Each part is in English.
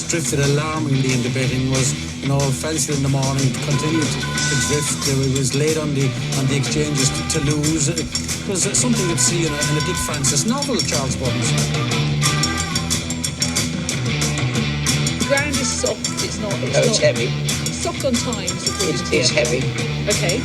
drifted alarmingly in the betting was, Fancier in the morning continued to drift. It was late on the exchanges to lose. It was something you'd see in a Dick Francis novel, Charles Buttons. The ground is soft. It's heavy. It's soft on times. It's heavy. Okay.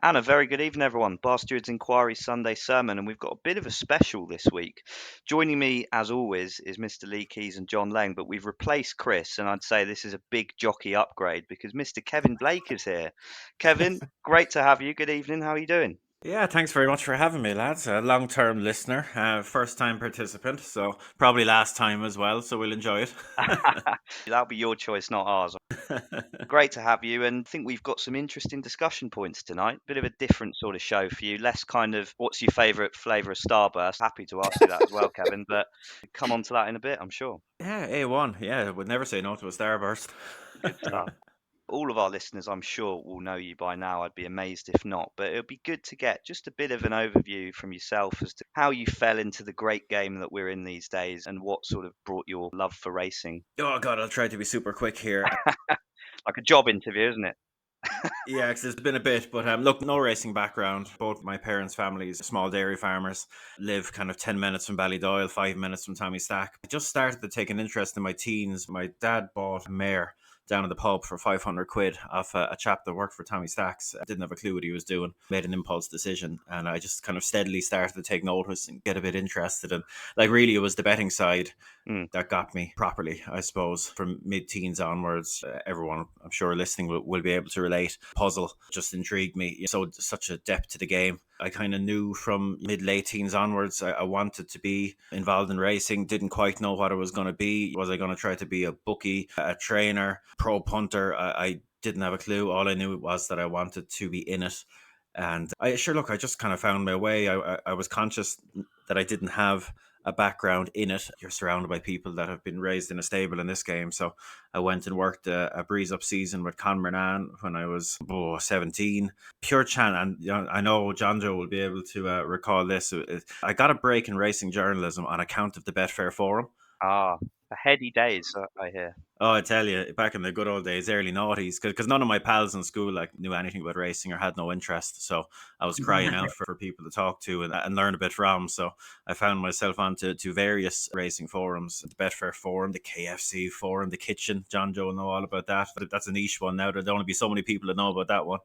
And a very good evening, everyone. Bar Steward's Inquiry Sunday Sermon, and we've got a bit of a special this week. Joining me, as always, is Mr. Lee Keys and John Lang, but we've replaced Chris, and I'd say this is a big jockey upgrade because Mr. Kevin Blake is here. Kevin, great to have you. Good evening. How are you doing? Yeah, thanks very much for having me, lads. A long-term listener, first-time participant, so probably last time as well, so we'll enjoy it. That'll be your choice, not ours. Great to have you, and I think we've got some interesting discussion points tonight. Bit of a different sort of show for you, less kind of what's your favourite flavour of Starburst. Happy to ask you that as well, Kevin, but come on to that in a bit, I'm sure. Yeah, A1, yeah, would never say no to a Starburst. Good stuff. All of our listeners, I'm sure, will know you by now. I'd be amazed if not. But it would be good to get just a bit of an overview from yourself as to how you fell into the great game that we're in these days and what sort of brought your love for racing. Oh, God, I'll try to be super quick here. Like a job interview, isn't it? Yeah, because it's been a bit, but look, no racing background. Both my parents' families, small dairy farmers, live kind of 10 minutes from Ballydoyle, 5 minutes from Tommy Stack. I just started to take an interest in my teens. My dad bought a mare down in the pub for 500 quid off a chap that worked for Tommy Stacks. I didn't have a clue what he was doing, made an impulse decision, and I just kind of steadily started to take notice and get a bit interested. And like, really, it was the betting side that got me properly, I suppose. From mid-teens onwards, everyone, I'm sure, listening will be able to relate. Puzzle just intrigued me. So such a depth to the game. I kind of knew from mid-late teens onwards I wanted to be involved in racing. Didn't quite know what it was going to be. Was I going to try to be a bookie, a trainer, pro punter? I didn't have a clue. All I knew was that I wanted to be in it. And I just kind of found my way. I was conscious that I didn't have a background in it. You're surrounded by people that have been raised in a stable in this game. So I went and worked a breeze up season with Conmernan when I was 17. Pure chan. And I know John Joe will be able to recall this. I got a break in racing journalism on account of the Betfair forum. Ah, the heady days, I hear. Oh, I tell you, back in the good old days, early noughties, because none of my pals in school knew anything about racing or had no interest. So I was crying out for people to talk to and learn a bit from. So I found myself onto various racing forums, the Betfair forum, the KFC forum, the Kitchen. John Joe will know all about that. But that's a niche one now. There'd only be so many people that know about that one.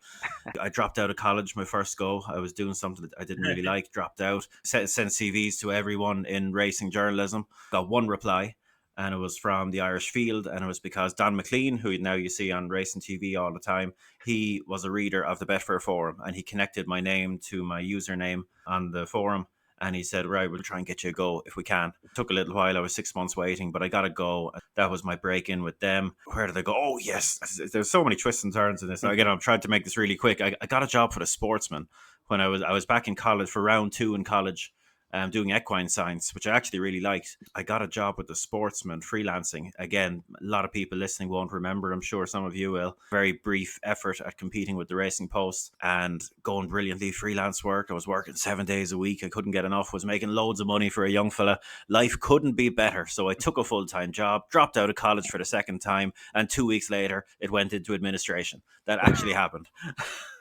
I dropped out of college my first go. I was doing something that I didn't really like, dropped out, sent CVs to everyone in racing journalism, got one reply. And it was from the Irish Field, and it was because Don McLean, who now you see on racing TV all the time, he was a reader of the Betfair forum, and he connected my name to my username on the forum, and he said, right, we'll try and get you a go if we can. It took a little while. I was 6 months waiting, but I got a go. That was my break-in with them. Where did I go? Oh, yes. There's so many twists and turns in this. Again, I'm trying to make this really quick. I got a job for the Sportsman when I was back in college for round 2 in college. Doing equine science, which I actually really liked. I got a job with the Sportsman freelancing. Again, a lot of people listening won't remember. I'm sure some of you will. Very brief effort at competing with the Racing Post and going brilliantly. Freelance work. I was working 7 days a week. I couldn't get enough. Was making loads of money for a young fella. Life couldn't be better. So I took a full-time job, dropped out of college for the second time, and 2 weeks later, it went into administration. That actually happened.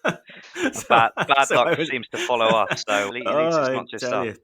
Bad luck seems to follow us, so at least it's not just us.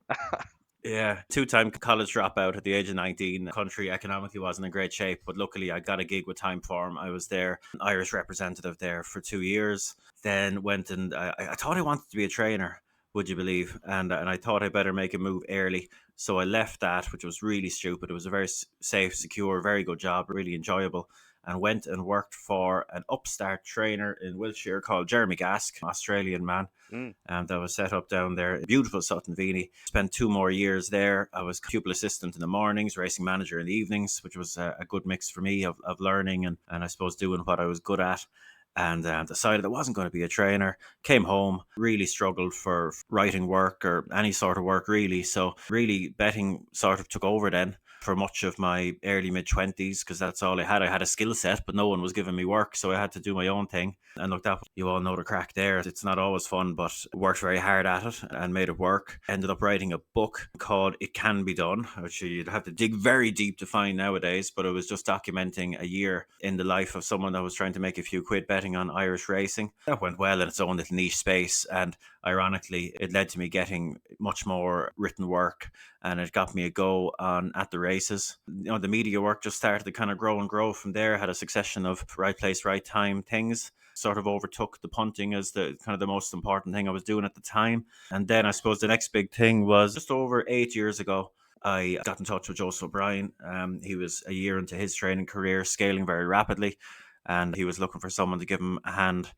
Yeah, 2-time college dropout at the age of 19. Country economically wasn't in great shape, but luckily I got a gig with Timeform. I was there, an Irish representative there for 2 years. Then went and I thought I wanted to be a trainer, would you believe? And I thought I better make a move early. So I left that, which was really stupid. It was a very safe, secure, very good job, really enjoyable. And went and worked for an upstart trainer in Wiltshire called Jeremy Gask, Australian man. And that was set up down there. Beautiful Sutton Venie. Spent 2 more years there. I was pupil assistant in the mornings, racing manager in the evenings, which was a good mix for me of learning and I suppose doing what I was good at. And decided I wasn't going to be a trainer. Came home, really struggled for writing work or any sort of work really. So really betting sort of took over then. for much of my early mid-20s, because that's all I had. I had a skill set, but no one was giving me work, so I had to do my own thing. And look, that you all know the crack there. It's not always fun, but worked very hard at it and made it work. Ended up writing a book called It Can Be Done, which you'd have to dig very deep to find nowadays, but it was just documenting a year in the life of someone that was trying to make a few quid betting on Irish racing. That went well in its own little niche space, and ironically, it led to me getting much more written work, and it got me a go on at the races. The media work just started to kind of grow and grow from there. Had a succession of right place, right time things. Sort of overtook the punting as the kind of the most important thing I was doing at the time. And then I suppose the next big thing was just over 8 years ago, I got in touch with Joseph O'Brien. He was a year into his training career, scaling very rapidly, and he was looking for someone to give him a hand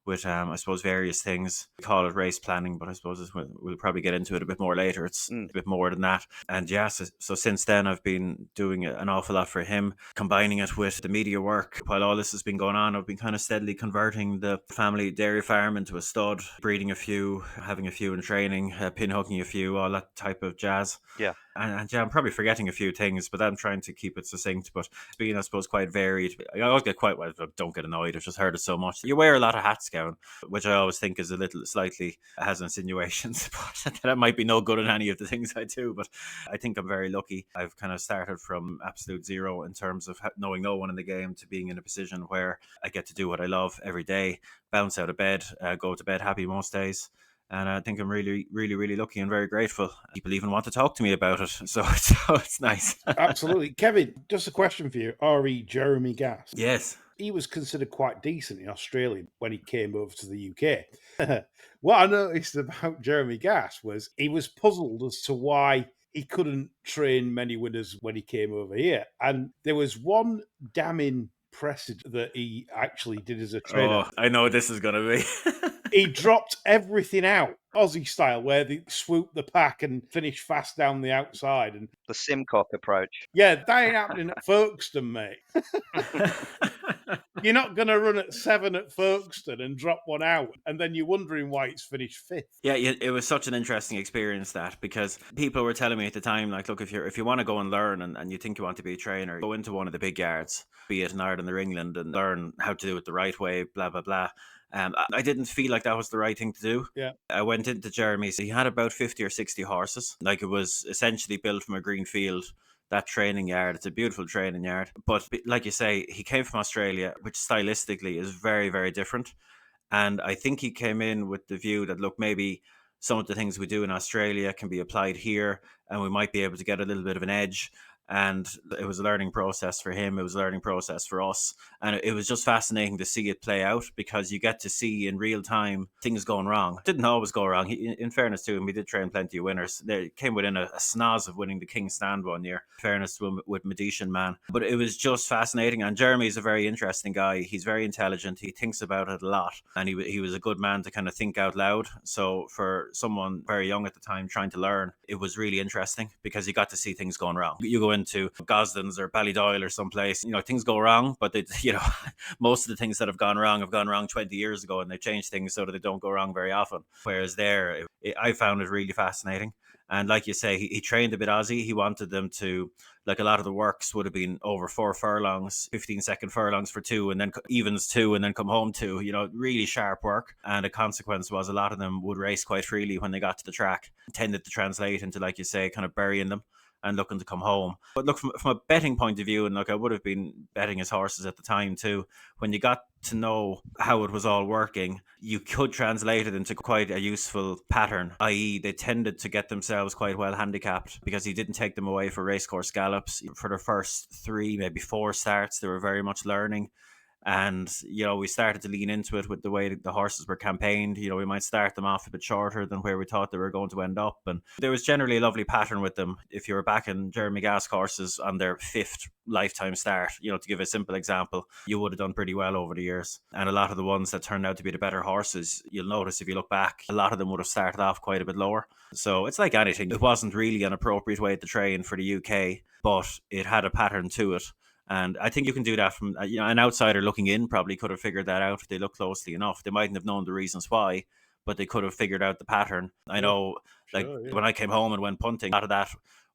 with, I suppose, various things. We call it race planning, but I suppose we'll probably get into it a bit more later. It's a bit more than that. And yeah, so since then, I've been doing an awful lot for him, combining it with the media work. While all this has been going on, I've been kind of steadily converting the family dairy farm into a stud, breeding a few, having a few in training, pinhooking a few, all that type of jazz. Yeah. And yeah, I'm probably forgetting a few things, but I'm trying to keep it succinct. But it's been, I suppose, quite varied. I always get quite, well, don't get annoyed. I've just heard it so much. You wear a lot of hats, Gowan, which I always think is a little slightly has insinuations, but that might be no good in any of the things I do. But I think I'm very lucky. I've kind of started from absolute zero in terms of knowing no one in the game to being in a position where I get to do what I love every day, bounce out of bed, go to bed happy most days. And I think I'm really, really, really lucky and very grateful. People even want to talk to me about it. So it's nice. Absolutely. Kevin, just a question for you. R.E. Jeremy Gask. Yes. He was considered quite decent in Australia when he came over to the UK. What I noticed about Jeremy Gask was he was puzzled as to why he couldn't train many winners when he came over here. And there was one damning precedent that he actually did as a trainer. Oh, I know what this is going to be. He dropped everything out, Aussie style, where they swoop the pack and finish fast down the outside. And the Simcock approach. Yeah, that ain't happening at Folkestone, mate. You're not going to run at 7 at Folkestone and drop one out, and then you're wondering why it's finished 5th. Yeah, it was such an interesting experience, that, because people were telling me at the time, like, look, if you want to go and learn and you think you want to be a trainer, go into one of the big yards, be it in Ireland or England, and learn how to do it the right way, blah, blah, blah. I didn't feel like that was the right thing to do. Yeah. I went into Jeremy's. He had about 50 or 60 horses. Like, it was essentially built from a green field. That training yard, it's a beautiful training yard. But like you say, he came from Australia, which stylistically is very, very different. And I think he came in with the view that, look, maybe some of the things we do in Australia can be applied here, and we might be able to get a little bit of an edge. And it was a learning process for him. It was a learning process for us. And it was just fascinating to see it play out, because you get to see in real time things going wrong. It didn't always go wrong. In fairness to him, he did train plenty of winners. They came within a snoz of winning the King's Stand one year. In fairness to him, with Medician Man. But it was just fascinating. And Jeremy's a very interesting guy. He's very intelligent. He thinks about it a lot. And he was a good man to kind of think out loud. So for someone very young at the time trying to learn, it was really interesting, because you got to see things going wrong. You go into Gosden's or Ballydoyle or someplace, things go wrong, but most of the things that have gone wrong 20 years ago, and they changed things so that they don't go wrong very often. Whereas there, I found it really fascinating. And like you say, he trained a bit Aussie. He wanted them to, like, a lot of the works would have been over 4 furlongs, 15-second furlongs for 2, and then evens 2, and then come home 2, really sharp work. And the consequence was a lot of them would race quite freely when they got to the track, tended to translate into, like you say, kind of burying them and looking to come home. But look, from a betting point of view, and look, I would have been betting his horses at the time too, when you got to know how it was all working, you could translate it into quite a useful pattern, i.e. they tended to get themselves quite well handicapped, because he didn't take them away for racecourse gallops. For the first 3, maybe 4 starts, they were very much learning. And, we started to lean into it with the way the horses were campaigned. We might start them off a bit shorter than where we thought they were going to end up. And there was generally a lovely pattern with them. If you were backing Jeremy Gask horses on their 5th lifetime start, to give a simple example, you would have done pretty well over the years. And a lot of the ones that turned out to be the better horses, you'll notice if you look back, a lot of them would have started off quite a bit lower. So it's like anything. It wasn't really an appropriate way to train for the UK, but it had a pattern to it. And I think you can do that from, an outsider looking in probably could have figured that out if they look closely enough. They mightn't have known the reasons why, but they could have figured out the pattern. I know, when I came home and went punting, a lot of that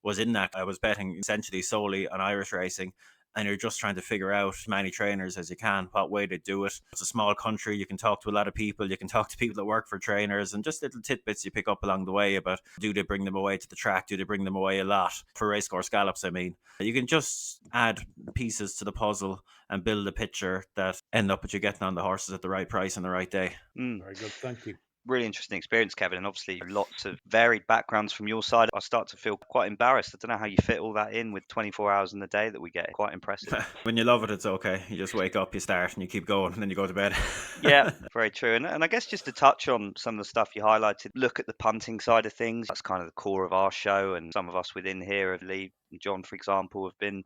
was in that. I was betting essentially solely on Irish racing. And you're just trying to figure out as many trainers as you can, what way to do it. It's a small country. You can talk to a lot of people. You can talk to people that work for trainers, and just little tidbits you pick up along the way about, do they bring them away to the track? Do they bring them away a lot? For racecourse gallops, I mean. You can just add pieces to the puzzle and build a picture that end up with you getting on the horses at the right price on the right day. Very good, thank you. Really interesting experience, Kevin, and obviously lots of varied backgrounds from your side. I start to feel quite embarrassed. I don't know how you fit all that in with 24 hours in the day that we get. Quite impressive. When you love it, it's okay. You just wake up, you start, and you keep going, and then you go to bed. Yeah, very true. And I guess just to touch on some of the stuff you highlighted, look at the punting side of things. That's kind of the core of our show, and some of us within here, Lee and John, for example, have been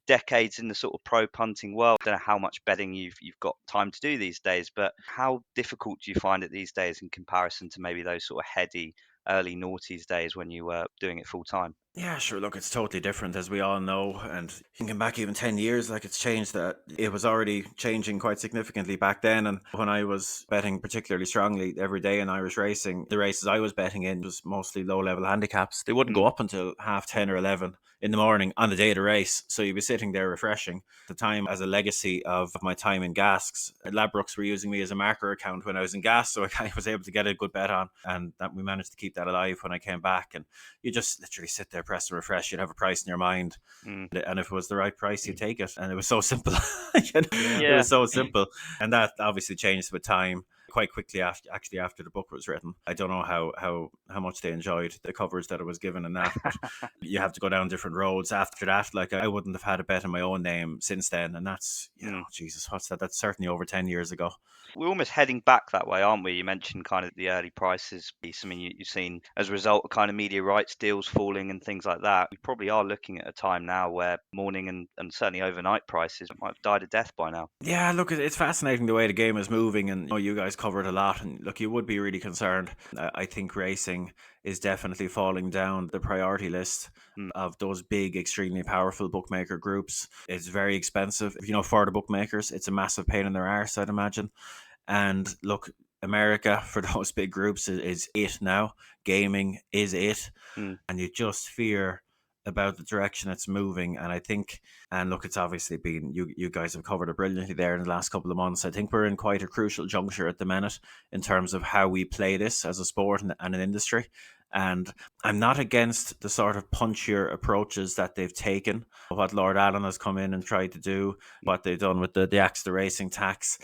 decades in the sort of pro punting world. I don't know how much betting you've got time to do these days, but how difficult do you find it these days in comparison to maybe those sort of heady early noughties days when you were doing it full time? Yeah, sure. Look, it's totally different, as we all know. And thinking back even 10 years, like, it's changed. That it was already changing quite significantly back then. And when I was betting particularly strongly every day in Irish racing, the races I was betting in was mostly low-level handicaps. They wouldn't go up until 10:30 or 11 in the morning on the day of the race. So you'd be sitting there refreshing. At the time, as a legacy of my time in Gasks, Ladbrokes were using me as a marker account when I was in Gas, so I was able to get a good bet on. And that we managed to keep that alive when I came back. And you just literally sit there, press and refresh. You'd have a price in your mind, and if it was the right price, you'd take it. And it was so simple. It was so simple. And that obviously changed with time. Quite quickly after the book was written. I don't know how much they enjoyed the coverage that it was given in that, but you have to go down different roads after that. Like, I wouldn't have had a bet in my own name since then, and that's, Jesus, what's that? That's certainly over 10 years ago. We're almost heading back that way, aren't we? You mentioned kind of the early prices piece. I mean, you've seen as a result of kind of media rights deals falling and things like that. We probably are looking at a time now where morning and certainly overnight prices might have died a death by now. Yeah, look, it's fascinating the way the game is moving, and you guys cover it a lot, and look, you would be really concerned. I think racing is definitely falling down the priority list of those big, extremely powerful bookmaker groups. It's very expensive, for the bookmakers. It's a massive pain in their arse, I'd imagine. And look, America for those big groups is it now. Gaming is it, and you just fear about the direction it's moving. And I think, and look, it's obviously been, you guys have covered it brilliantly there in the last couple of months. I think we're in quite a crucial juncture at the minute in terms of how we play this as a sport and an industry. And I'm not against the sort of punchier approaches that they've taken, what Lord Allen has come in and tried to do, what they've done with the axe the racing tax.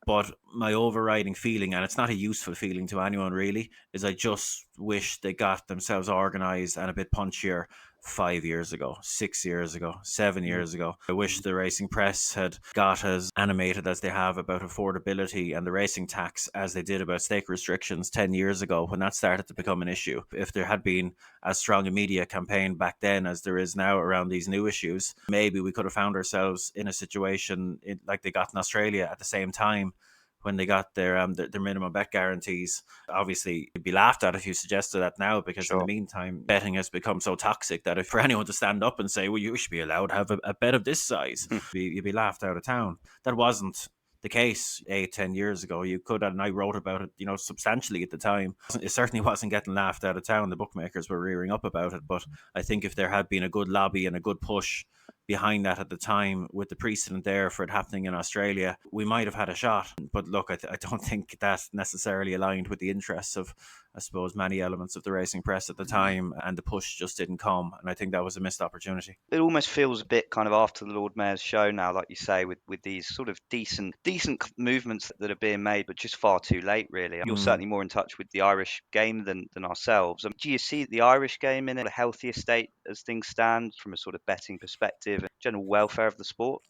But my overriding feeling, and it's not a useful feeling to anyone really, is I just wish they got themselves organised and a bit punchier 5 years ago, 6 years ago, 7 years ago. I wish the racing press had got as animated as they have about affordability and the racing tax as they did about stake restrictions 10 years ago when that started to become an issue. If there had been as strong a media campaign back then as there is now around these new issues, maybe we could have found ourselves in a situation like they got in Australia at the same time when they got their minimum bet guarantees. Obviously, you'd be laughed at if you suggested that now, because in the meantime, betting has become so toxic that if for anyone to stand up and say, well, you should be allowed to have a bet of this size, you'd be laughed out of town. That wasn't the case 8-10 years ago. You could, and I wrote about it, substantially at the time. It certainly wasn't getting laughed out of town. The bookmakers were rearing up about it, but I think if there had been a good lobby and a good push behind that at the time, with the precedent there for it happening in Australia, we might have had a shot. But look, I don't think that necessarily aligned with the interests of, I suppose, many elements of the racing press at the time, and the push just didn't come, and I think that was a missed opportunity. It almost feels a bit kind of after the Lord Mayor's show now, like you say, with these sort of decent movements that are being made, but just far too late, really. You're certainly more in touch with the Irish game than ourselves. Do you see the Irish game in a healthier state as things stand from a sort of betting perspective and general welfare of the sport?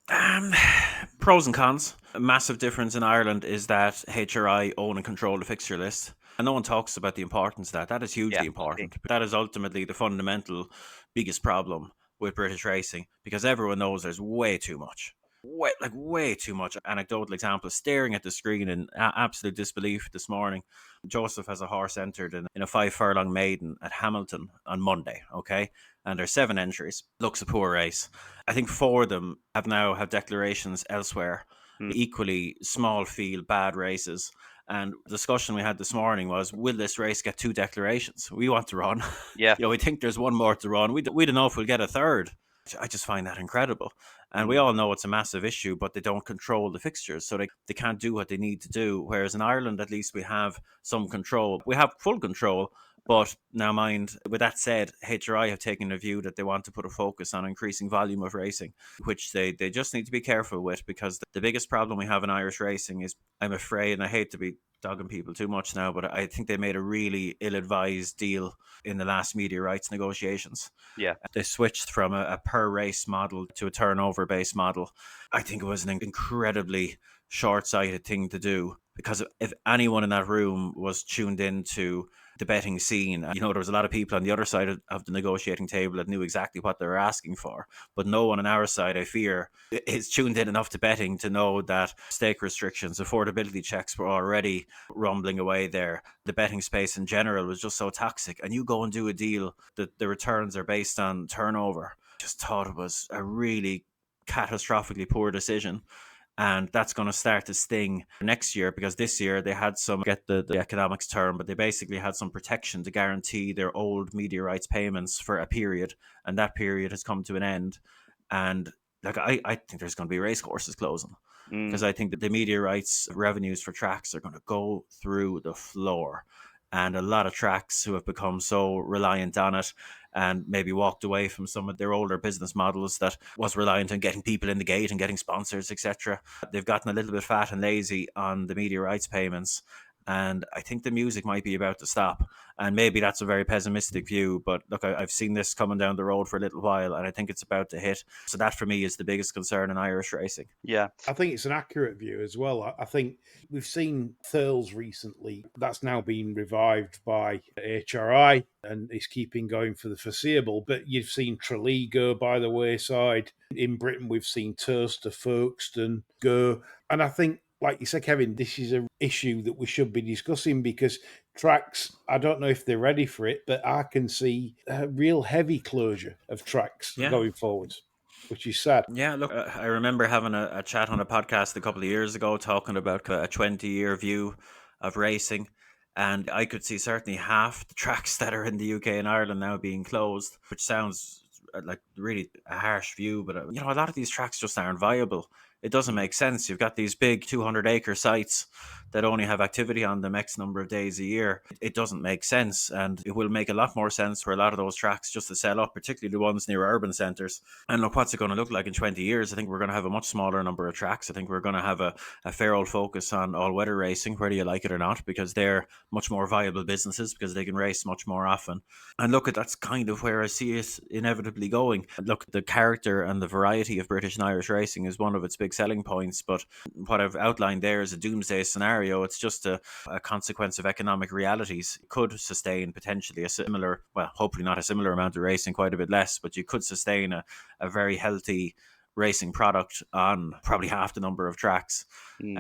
Pros and cons. A massive difference in Ireland is that HRI own and control the fixture list. And no one talks about the importance of that. That is hugely important. That is ultimately the fundamental biggest problem with British racing, because everyone knows there's way too much. Way too much. Anecdotal example, staring at the screen in absolute disbelief this morning. Joseph has a horse entered in a 5 furlong maiden at Hamilton on Monday, okay? And there's 7 entries. Looks a poor race. I think 4 of them have declarations elsewhere equally small field, bad races. And the discussion we had this morning was, will this race get 2 declarations? We want to run. Yeah. We think there's one more to run. We don't know if we'll get a third. I just find that incredible. And we all know it's a massive issue, but they don't control the fixtures. So they can't do what they need to do. Whereas in Ireland, at least we have some control. We have full control. But now mind, with that said, HRI have taken a view that they want to put a focus on increasing volume of racing, which they just need to be careful with, because the biggest problem we have in Irish racing is, I'm afraid, and I hate to be dogging people too much now, but I think they made a really ill-advised deal in the last media rights negotiations. Yeah. They switched from a per race model to a turnover-based model. I think it was an incredibly short-sighted thing to do, because if anyone in that room was tuned into the betting scene, there was a lot of people on the other side of the negotiating table that knew exactly what they were asking for, but no one on our side, I fear, is tuned in enough to betting to know that stake restrictions, affordability checks were already rumbling away there. The betting space in general was just so toxic, and you go and do a deal that the returns are based on turnover. Just thought it was a really catastrophically poor decision. And that's going to start to sting next year, because this year they had some, get the economics term, but they basically had some protection to guarantee their old media rights payments for a period. And that period has come to an end. And I think there's going to be race courses closing, because I think that the media rights revenues for tracks are going to go through the floor. And a lot of tracks who have become so reliant on it and maybe walked away from some of their older business models that was reliant on getting people in the gate and getting sponsors, etc. They've gotten a little bit fat and lazy on the media rights payments. And I think the music might be about to stop. And maybe that's a very pessimistic view, but look, I've seen this coming down the road for a little while, and I think it's about to hit. So that for me is the biggest concern in Irish racing. Yeah. I think it's an accurate view as well. I think we've seen Thurles recently. That's now been revived by HRI and is keeping going for the foreseeable. But you've seen Tralee go by the wayside. In Britain, we've seen Toaster, Folkestone go. And I think, like you said, Kevin, this is an issue that we should be discussing, because tracks, I don't know if they're ready for it, but I can see a real heavy closure of tracks going forwards, which is sad. Yeah, look, I remember having a chat on a podcast a couple of years ago talking about a 20-year view of racing. And I could see certainly half the tracks that are in the UK and Ireland now being closed, which sounds like really a harsh view, but a lot of these tracks just aren't viable. It doesn't make sense. You've got these big 200-acre sites that only have activity on them X number of days a year. It doesn't make sense, and it will make a lot more sense for a lot of those tracks just to sell up, particularly the ones near urban centres. And look, what's it going to look like in 20 years? I think we're going to have a much smaller number of tracks. I think we're going to have a fair old focus on all-weather racing, whether you like it or not, because they're much more viable businesses, because they can race much more often. And look, that's kind of where I see it inevitably going. Look, the character and the variety of British and Irish racing is one of its big selling points, but what I've outlined there is a doomsday scenario. It's just a consequence of economic realities. It could sustain potentially a similar, well, hopefully not a similar amount of racing, quite a bit less, but you could sustain a very healthy racing product on probably half the number of tracks.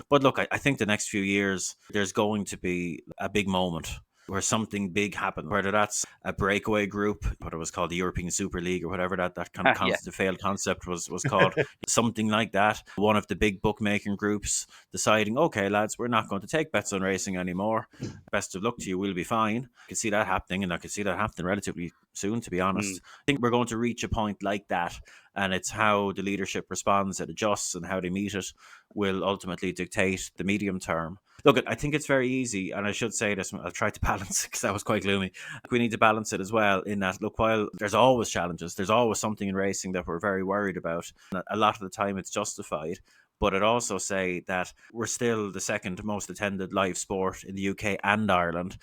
But look, I think the next few years there's going to be a big moment where something big happened, whether that's a breakaway group, what it was called the European Super League or whatever that kind of the failed concept was called, something like that. One of the big bookmaking groups deciding, okay, lads, we're not going to take bets on racing anymore. Best of luck to you, we'll be fine. I could see that happening, and I could see that happening relatively soon, to be honest. I think we're going to reach a point like that, and it's how the leadership responds and adjusts and how they meet it will ultimately dictate the medium term. Look, I think it's very easy, and I should say this, I'll try to balance it because that was quite gloomy. We need to balance it as well in that, look, while there's always challenges, there's always something in racing that we're very worried about. A lot of the time it's justified, but I'd also say that we're still the second most attended live sport in the UK and Ireland.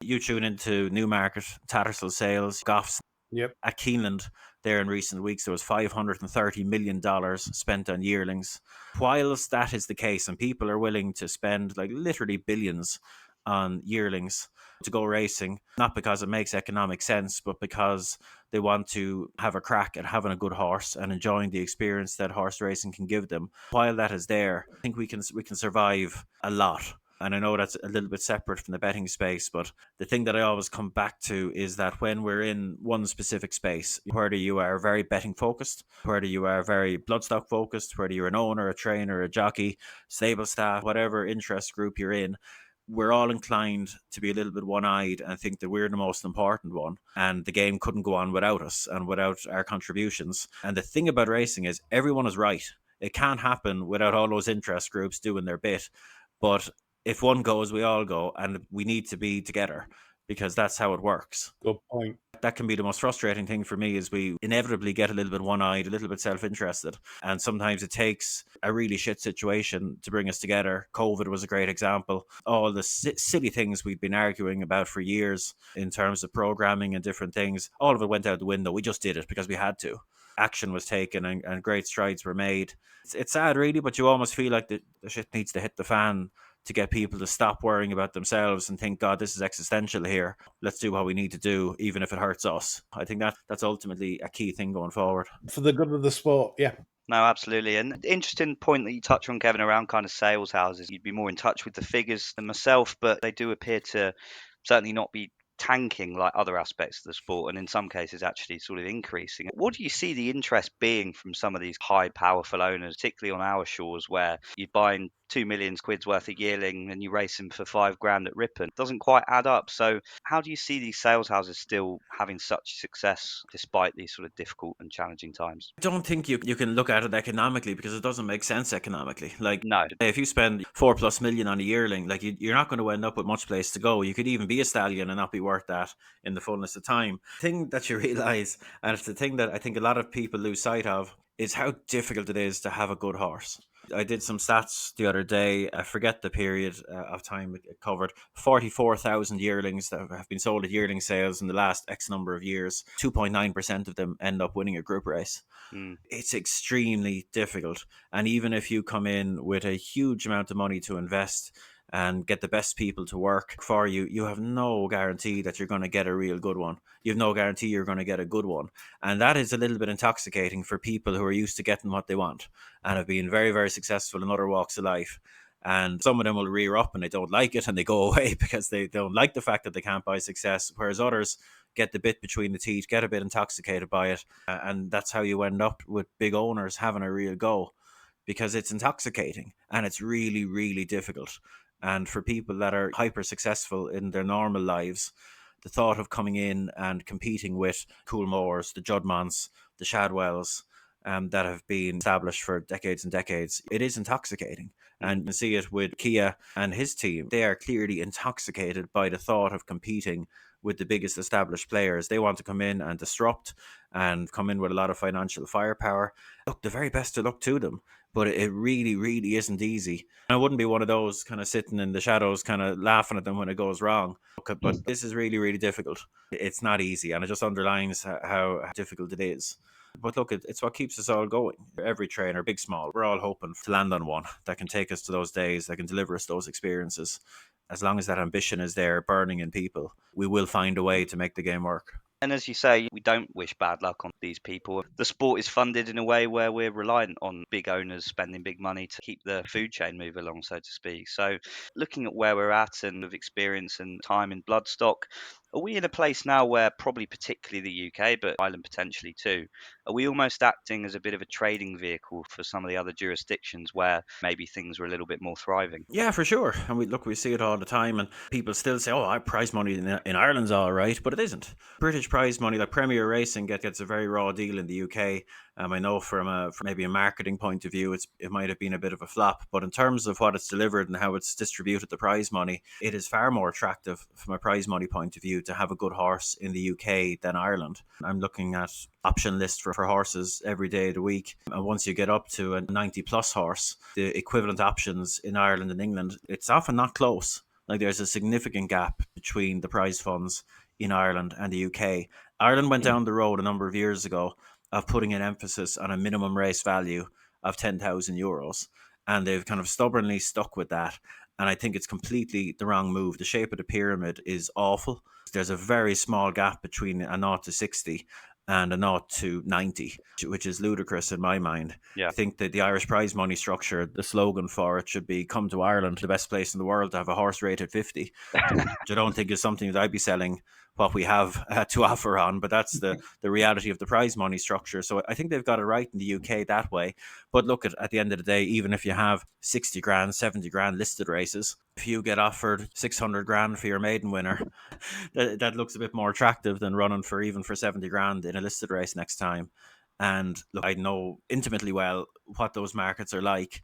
You tune into Newmarket, Tattersall sales, Goffs. Yep. At Keeneland there in recent weeks, there was $530 million spent on yearlings. Whilst that is the case, and people are willing to spend like literally billions on yearlings to go racing, not because it makes economic sense, but because they want to have a crack at having a good horse and enjoying the experience that horse racing can give them. While that is there, I think we can survive a lot. And I know that's a little bit separate from the betting space, but the thing that I always come back to is that when we're in one specific space, whether you are very betting focused, whether you are very Bloodstock focused, whether you're an owner, a trainer, a jockey, stable staff, whatever interest group you're in, we're all inclined to be a little bit one-eyed and think that we're the most important one, and the game couldn't go on without us and without our contributions. And the thing about racing is everyone is right. It can't happen without all those interest groups doing their bit. But if one goes, we all go, and we need to be together because that's how it works. Good point. That can be the most frustrating thing for me, is we inevitably get a little bit one-eyed, a little bit self-interested, and sometimes it takes a really shit situation to bring us together. COVID was a great example. All the silly things we've been arguing about for years in terms of programming and different things, all of it went out the window. We just did it because we had to. Action was taken and great strides were made. It's sad, really, but you almost feel like the shit needs to hit the fan to get people to stop worrying about themselves and think, God, this is existential here. Let's do what we need to do, even if it hurts us. I think that's ultimately a key thing going forward. For the good of the sport, yeah. No, absolutely. And interesting point that you touch on, Kevin, around kind of sales houses. You'd be more in touch with the figures than myself, but they do appear to certainly not be tanking like other aspects of the sport, and in some cases actually sort of increasing. What do you see the interest being from some of these high powerful owners, particularly on our shores, where you're buying 2 million quid's worth of yearling and you race him for $5,000 at Ripon? Doesn't quite add up. So how do you see these sales houses still having such success despite these sort of difficult and challenging times? I don't think you can look at it economically, because it doesn't make sense economically. Like, No. if you spend 4+ million on a yearling, like you're not going to end up with much place to go. You could even be a stallion and not be worth that in the fullness of time. The thing that you realize, and it's the thing that I think a lot of people lose sight of, is how difficult it is to have a good horse. I did some stats the other day. I forget the period of time it covered. 44,000 yearlings that have been sold at yearling sales in the last X number of years. 2.9% of them end up winning a group race. It's extremely difficult. And even if you come in with a huge amount of money to invest and get the best people to work for you, you have no guarantee that you're going to get a real good one. You have no guarantee you're going to get a good one. And that is a little bit intoxicating for people who are used to getting what they want and have been very, very successful in other walks of life. And some of them will rear up and they don't like it and they go away because they don't like the fact that they can't buy success, whereas others get the bit between the teeth, get a bit intoxicated by it. And that's how you end up with big owners having a real go, because it's intoxicating and it's really, really difficult. And for people that are hyper successful in their normal lives, the thought of coming in and competing with Coolmores, the Judmonts, the Shadwells, that have been established for decades and decades, it is intoxicating. And you see it with Kia and his team. They are clearly intoxicated by the thought of competing with the biggest established players. They want to come in and disrupt and come in with a lot of financial firepower. Look, the very best of luck to them, but it really, really isn't easy. And I wouldn't be one of those kind of sitting in the shadows kind of laughing at them when it goes wrong. But this is really, really difficult. It's not easy, and it just underlines how difficult it is. But look, it's what keeps us all going. Every trainer, big, small, we're all hoping to land on one that can take us to those days, that can deliver us those experiences. As long as that ambition is there, burning in people, we will find a way to make the game work. And as you say, we don't wish bad luck on these people. The sport is funded in a way where we're reliant on big owners spending big money to keep the food chain move along, so to speak. So looking at where we're at and with experience and time in Bloodstock, are we in a place now where, probably particularly the UK, but Ireland potentially too, are we almost acting as a bit of a trading vehicle for some of the other jurisdictions where maybe things are a little bit more thriving? Yeah, for sure. And we see it all the time, and people still say, oh, our prize money in Ireland's all right, but it isn't. British prize money, like Premier Racing, gets a very raw deal in the UK. I know from maybe a marketing point of view, it might have been a bit of a flop, but in terms of what it's delivered and how it's distributed the prize money, it is far more attractive from a prize money point of view to have a good horse in the UK than Ireland. I'm looking at option list for horses every day of the week, and once you get up to a 90 plus horse, the equivalent options in Ireland and England, it's often not close. Like, there's a significant gap between the prize funds in Ireland and the UK. Ireland went down the road a number of years ago of putting an emphasis on a minimum race value of 10,000 euros. And they've kind of stubbornly stuck with that. And I think it's completely the wrong move. The shape of the pyramid is awful. There's a very small gap between a 0 to 60. and a 0 to 90, which is ludicrous in my mind. Yeah. I think that the Irish prize money structure, the slogan for it should be "Come to Ireland, the best place in the world to have a horse rated 50." Which I don't think is something that I'd be selling what we have to offer on, but that's the reality of the prize money structure. So I think they've got it right in the UK that way. But look, at the end of the day, even if you have 60 grand, 70 grand listed races, if you get offered 600 grand for your maiden winner, that looks a bit more attractive than running for 70 grand in a listed race next time. And look, I know intimately well what those markets are like.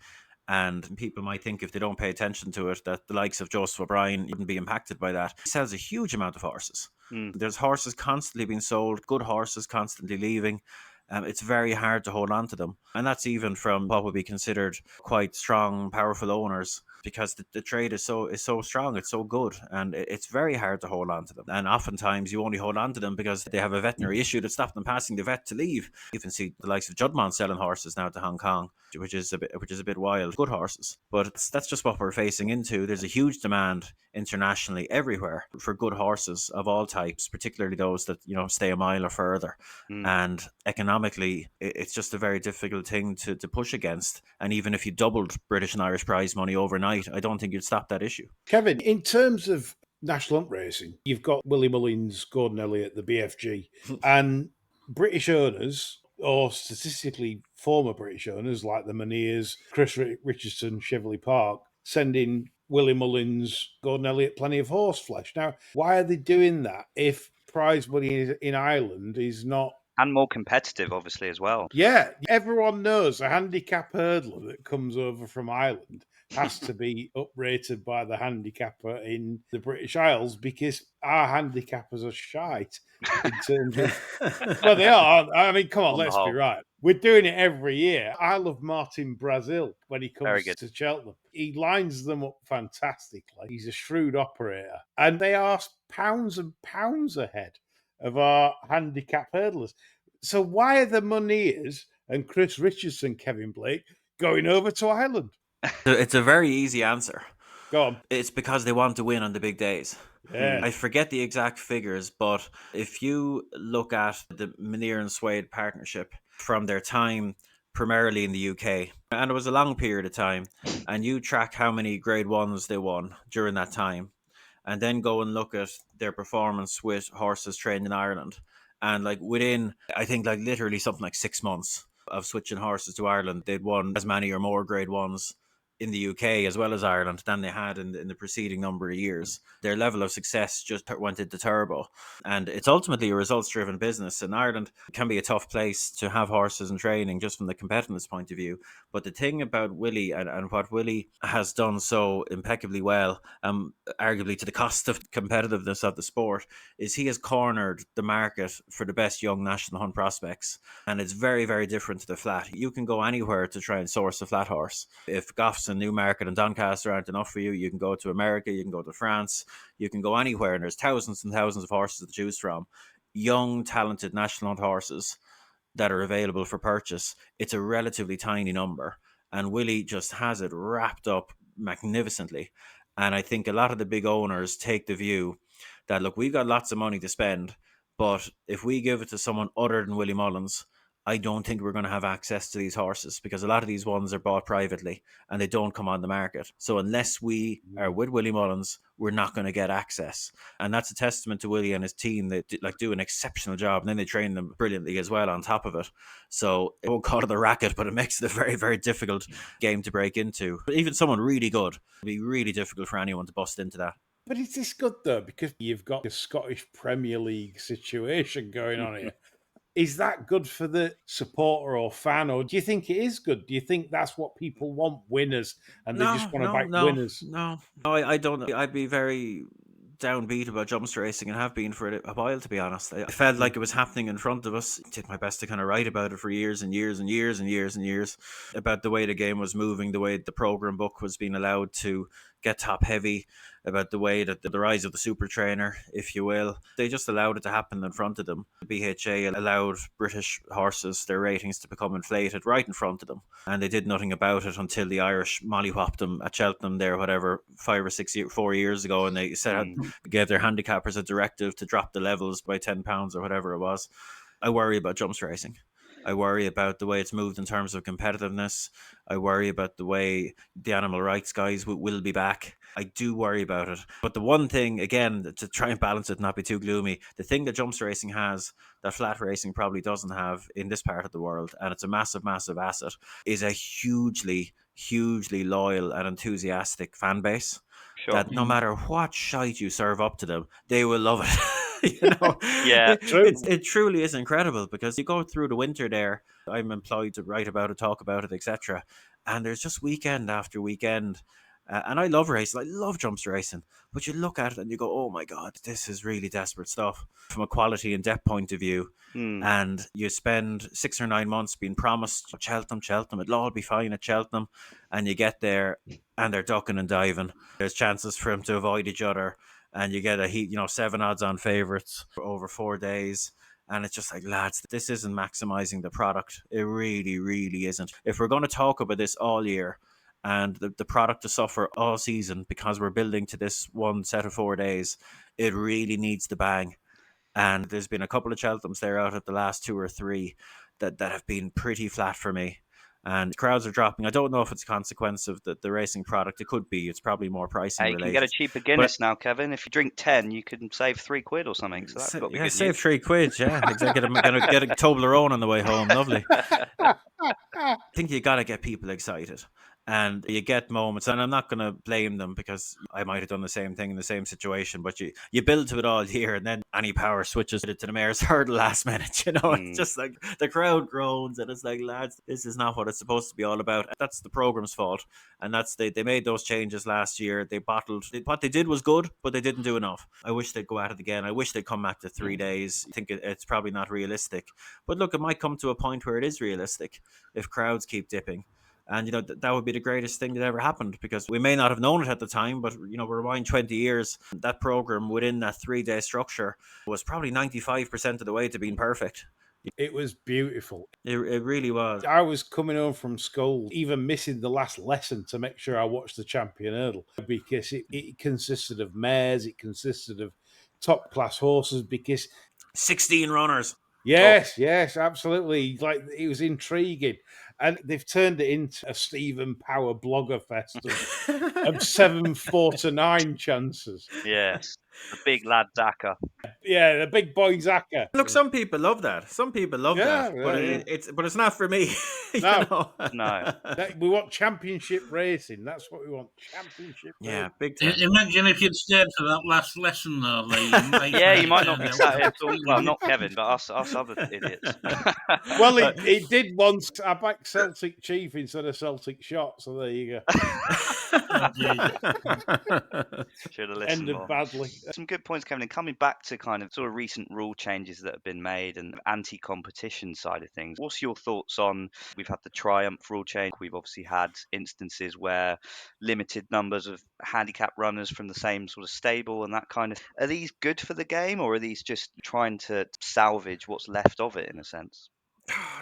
And people might think, if they don't pay attention to it, that the likes of Joseph O'Brien wouldn't be impacted by that. He sells a huge amount of horses. There's horses constantly being sold, good horses constantly leaving. It's very hard to hold on to them. And that's even from what would be considered quite strong, powerful owners, because the trade is so strong, it's so good, and it's very hard to hold on to them. And oftentimes you only hold on to them because they have a veterinary issue that stopped them passing the vet to leave. You can see the likes of Judmont selling horses now to Hong Kong, which is a bit wild. Good horses, but that's just what we're facing into. There's a huge demand internationally everywhere for good horses of all types, particularly those that stay a mile or further. And economically, it's just a very difficult thing to push against. And even if you doubled British and Irish prize money overnight, I don't think you'd stop that issue. Kevin, in terms of national hunt racing, you've got Willie Mullins, Gordon Elliott, the BFG, and British owners, or statistically former British owners like the Maniers, Chris Richardson, Cheveley Park, sending Willie Mullins, Gordon Elliott plenty of horse flesh. Now, why are they doing that if prize money in Ireland is not... And more competitive, obviously, as well. Yeah, everyone knows a handicap hurdler that comes over from Ireland has to be uprated by the handicapper in the British Isles, because our handicappers are shite in terms of... Well, they are. I mean, come on, let's be right. We're doing it every year. I love Martin Brazil when he comes to Cheltenham. He lines them up fantastically. He's a shrewd operator. And they are pounds and pounds ahead of our handicap hurdlers. So why are the Muneers and Chris Richardson, Kevin Blake, going over to Ireland? It's a very easy answer. Go on. It's because they want to win on the big days. Yeah. I forget the exact figures, but if you look at the Muneer and Swade partnership from their time primarily in the UK, and it was a long period of time, and you track how many Grade 1s they won during that time, and then go and look at their performance with horses trained in Ireland. And within, I think literally something like 6 months of switching horses to Ireland, they'd won as many or more Grade 1s in the UK as well as Ireland than they had in the preceding number of years. Their level of success just went into turbo. And it's ultimately a results-driven business. And Ireland can be a tough place to have horses in training just from the competitiveness point of view. But the thing about Willie and what Willie has done so impeccably well, arguably to the cost of competitiveness of the sport, is he has cornered the market for the best young national hunt prospects. And it's very, very different to the flat. You can go anywhere to try and source a flat horse. If Goffs and Newmarket and Doncaster aren't enough for you, you can go to America, you can go to France, you can go anywhere, and there's thousands and thousands of horses to choose from. Young, talented national hunt horses that are available for purchase. It's a relatively tiny number, and Willie just has it wrapped up magnificently. And I think a lot of the big owners take the view that, look, we've got lots of money to spend, but if we give it to someone other than Willie Mullins, I don't think we're going to have access to these horses, because a lot of these ones are bought privately and they don't come on the market. So unless we are with Willie Mullins, we're not going to get access. And that's a testament to Willie and his team. They do an exceptional job, and then they train them brilliantly as well on top of it. So it won't call it a racket, but it makes it a very, very difficult game to break into. But even someone really good, it'd be really difficult for anyone to bust into that. But is this good, though? Because you've got a Scottish Premier League situation going on here. Is that good for the supporter or fan, or do you think it is good? Do you think that's what people want, winners, and they just want to back winners? No, I don't. I'd be very downbeat about jumps racing, and have been for a while, to be honest. I felt like it was happening in front of us. I did my best to kind of write about it for years and years and years and years and years, about the way the game was moving, the way the program book was being allowed to get top heavy, about the way that the rise of the super trainer, if you will, they just allowed it to happen in front of them. The BHA allowed British horses, their ratings to become inflated right in front of them, and they did nothing about it until the Irish mollywhopped them at Cheltenham there, 4 years ago, and they gave their handicappers a directive to drop the levels by £10 or whatever it was. I worry about jumps racing. I worry about the way it's moved in terms of competitiveness. I worry about the way the animal rights guys will be back. I do worry about it. But the one thing, again, to try and balance it and not be too gloomy, the thing that jumps racing has that flat racing probably doesn't have in this part of the world, and it's a massive, massive asset, is a hugely, hugely loyal and enthusiastic fan base. Sure. That no matter what shite you serve up to them, they will love it. You know, Yeah. it truly is incredible, because you go through the winter there. I'm employed to write about it, talk about it, etc. And there's just weekend after weekend. And I love racing. I love jumps racing. But you look at it and you go, oh my God, this is really desperate stuff from a quality and depth point of view. And you spend 6 or 9 months being promised Cheltenham, it'll all be fine at Cheltenham. And you get there and they're ducking and diving. There's chances for them to avoid each other. And you get a heat, 7 odds on favourites over 4 days. And it's just like, lads, this isn't maximising the product. It really, really isn't. If we're going to talk about this all year and the product to suffer all season because we're building to this one set of 4 days, it really needs the bang. And there's been a couple of Cheltenhams there out of the last 2 or 3 that have been pretty flat for me. And crowds are dropping. I don't know if it's a consequence of the racing product. It could be. It's probably more pricing related. You can get a cheaper Guinness now, Kevin. If you drink 10, you can save £3 or something. So that's got to be good save news. £3. Yeah, exactly. Get a Toblerone on the way home. Lovely. I think you got to get people excited. And you get moments, and I'm not going to blame them because I might have done the same thing in the same situation, but you build to it all year, and then Annie Power switches it to the mayor's hurdle last minute. It's just like the crowd groans, and it's like, lads, this is not what it's supposed to be all about. That's the program's fault, and they made those changes last year. They bottled. What they did was good, but they didn't do enough. I wish they'd go at it again. I wish they'd come back to 3 days. I think it's probably not realistic, but look, it might come to a point where it is realistic if crowds keep dipping. And, that would be the greatest thing that ever happened, because we may not have known it at the time, but, rewind 20 years, that program within that 3-day structure was probably 95% of the way to being perfect. It was beautiful. It really was. I was coming home from school, even missing the last lesson to make sure I watched the Champion Hurdle, because it consisted of mares, it consisted of top-class horses, because 16 runners. Yes, absolutely. Like, it was intriguing. And they've turned it into a Stephen Power blogger fest of 7 4 to 9 chances. Yes, the big lad Zaka. Yeah, the big boy Zaka. Look, some people love that. Some people love that. But it's not for me. No. No. We want championship racing. That's what we want. Championship racing. Big time. Imagine if you'd stayed for that last lesson, though, Lee. Yeah, you might not be sat here talking. Well, not Kevin, but us other idiots. Well, it did once. I backed Celtic Chief instead of Celtic Shot, so there you go. Should have listened Ended more. badly. Some good points, Kevin. And coming back to kind of sort of recent rule changes that have been made and anti-competition side of things, what's your thoughts on? We've had the Triumph rule change. We've obviously had instances where limited numbers of handicap runners from the same sort of stable and that kind of. Are these good for the game, or are these just trying to salvage what's left of it in a sense?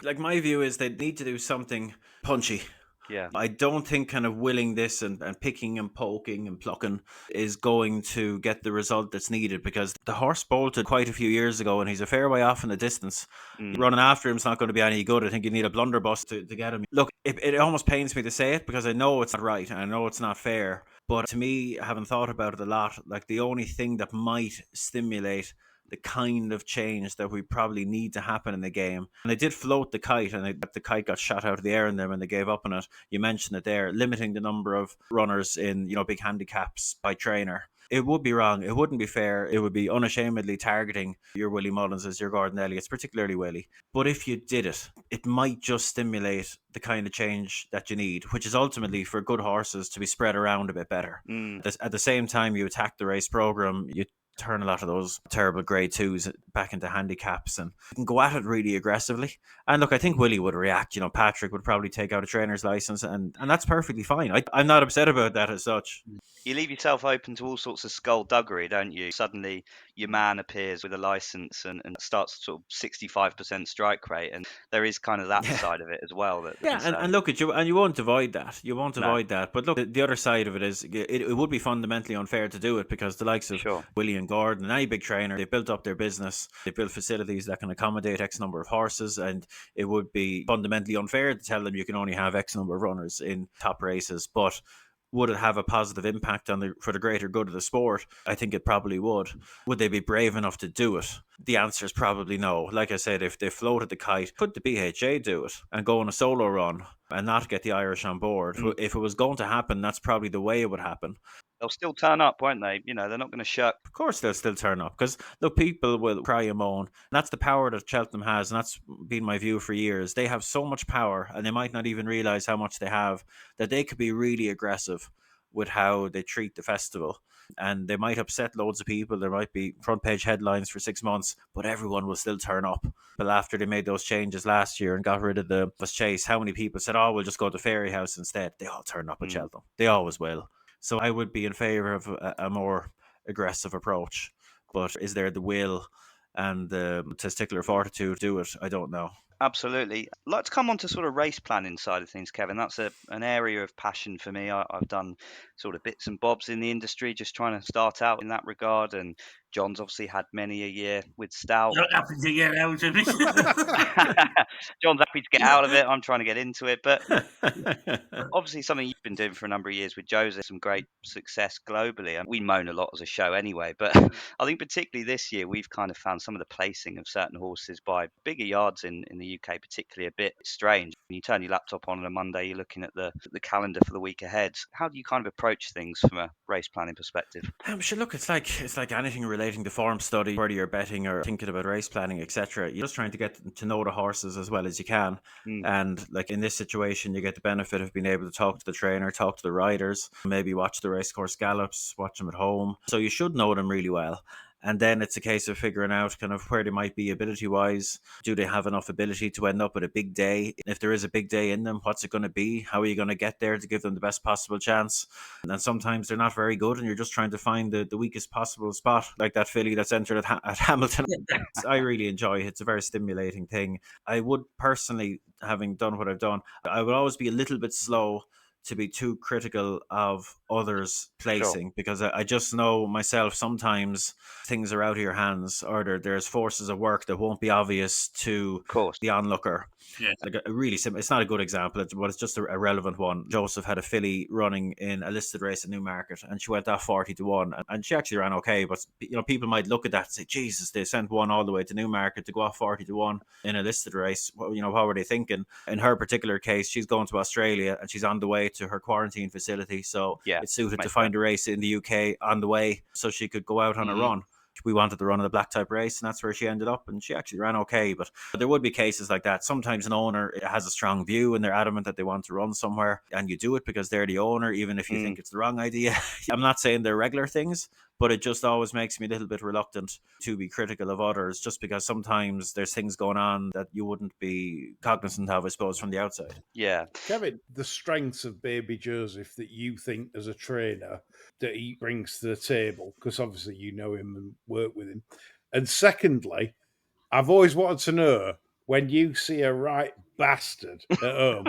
Like, my view is they need to do something punchy. Yeah. I don't think kind of willing this and picking and poking and plucking is going to get the result that's needed, because the horse bolted quite a few years ago and he's a fair way off in the distance. Running after him's not going to be any good. I think you need a blunderbuss to get him. Look, it almost pains me to say it, because I know it's not right and I know it's not fair. But to me, having thought about it a lot, like, the only thing that might stimulate the kind of change that we probably need to happen in the game. And they did float the kite, and the kite got shot out of the air in them and they gave up on it. You mentioned it there, limiting the number of runners in, big handicaps by trainer. It would be wrong. It wouldn't be fair. It would be unashamedly targeting your Willie Mullinses, your Gordon Elliott's, particularly Willie. But if you did it, it might just stimulate the kind of change that you need, which is ultimately for good horses to be spread around a bit better. At the same time, you attack the race program, you turn a lot of those terrible grade 2s back into handicaps, and you can go at it really aggressively. And look, I think Willie would react. Patrick would probably take out a trainer's license, and that's perfectly fine. I'm not upset about that as such. You leave yourself open to all sorts of skullduggery, don't you? Suddenly your man appears with a license and starts sort of 65% strike rate, and there is kind of that side of it as well. And look at you, and you won't avoid that. You won't avoid that. But look, the other side of it is it would be fundamentally unfair to do it, because the likes of Willie and and Gordon and any big trainer, they built up their business. They built facilities that can accommodate X number of horses, and it would be fundamentally unfair to tell them you can only have X number of runners in top races. But would it have a positive impact for the greater good of the sport? I think it probably would. Would they be brave enough to do it? The answer is probably no. Like I said, if they floated the kite, could the BHA do it and go on a solo run and not get the Irish on board? If it was going to happen, that's probably the way it would happen. They'll still turn up, won't they? They're not going to shirk. Of course they'll still turn up, because look, people will cry and moan. That's the power that Cheltenham has, and that's been my view for years. They have so much power, and they might not even realise how much they have, that they could be really aggressive with how they treat the festival. And they might upset loads of people. There might be front page headlines for 6 months, but everyone will still turn up. But after they made those changes last year and got rid of the bus chase, how many people said, oh, we'll just go to Fairy House instead? They all turn up at Cheltenham. They always will. So I would be in favour of a more aggressive approach. But is there the will and the testicular fortitude to do it? I don't know. Absolutely. Let's come on to sort of race planning side of things, Kevin. That's an area of passion for me. I've done sort of bits and bobs in the industry, just trying to start out in that regard. And John's obviously had many a year with Stout. Not happy to get out of it. John's happy to get out of it. I'm trying to get into it. But obviously something you've been doing for a number of years with Joseph, some great success globally. And we moan a lot as a show anyway. But I think particularly this year, we've kind of found some of the placing of certain horses by bigger yards in the UK particularly a bit strange. When you turn your laptop on a Monday, you're looking at the calendar for the week ahead. How do you kind of approach things from a race planning perspective? Sure, look, it's like anything relating to form study, whether you're betting or thinking about race planning, etc. You're just trying to get to know the horses as well as you can. And like in this situation, you get the benefit of being able to talk to the trainer, talk to the riders, maybe watch the racecourse gallops, watch them at home. So you should know them really well. And then it's a case of figuring out kind of where they might be ability-wise. Do they have enough ability to end up with a big day? If there is a big day in them, what's it going to be? How are you going to get there to give them the best possible chance? And sometimes they're not very good, and you're just trying to find the weakest possible spot, like that filly that's entered at Hamilton. I really enjoy it. It's a very stimulating thing. I would personally, having done what I've done, I would always be a little bit slow to be too critical of others' placing, because I just know myself, sometimes things are out of your hands, or there's forces of work that won't be obvious to the onlooker. Yeah. Like a really simple, it's not a good example, but it's just a relevant one. Joseph had a filly running in a listed race at Newmarket, and she went off 40-1, and she actually ran okay. But people might look at that and say, Jesus, they sent one all the way to Newmarket to go off 40-1 in a listed race. What were they thinking? In her particular case, she's going to Australia and she's on the way to her quarantine facility, so it suited to find a race in the UK on the way so she could go out on a run. We wanted to run in the black type race, and that's where she ended up, and she actually ran okay. But there would be cases like that. Sometimes an owner has a strong view and they're adamant that they want to run somewhere, and you do it because they're the owner, even if you think it's the wrong idea. I'm not saying they're regular things, but it just always makes me a little bit reluctant to be critical of others, just because sometimes there's things going on that you wouldn't be cognizant of, I suppose, from the outside. Yeah. Kevin, the strengths of Baby Joseph that you think as a trainer that he brings to the table, because obviously you know him and work with him. And secondly, I've always wanted to know, when you see a right bastard at home,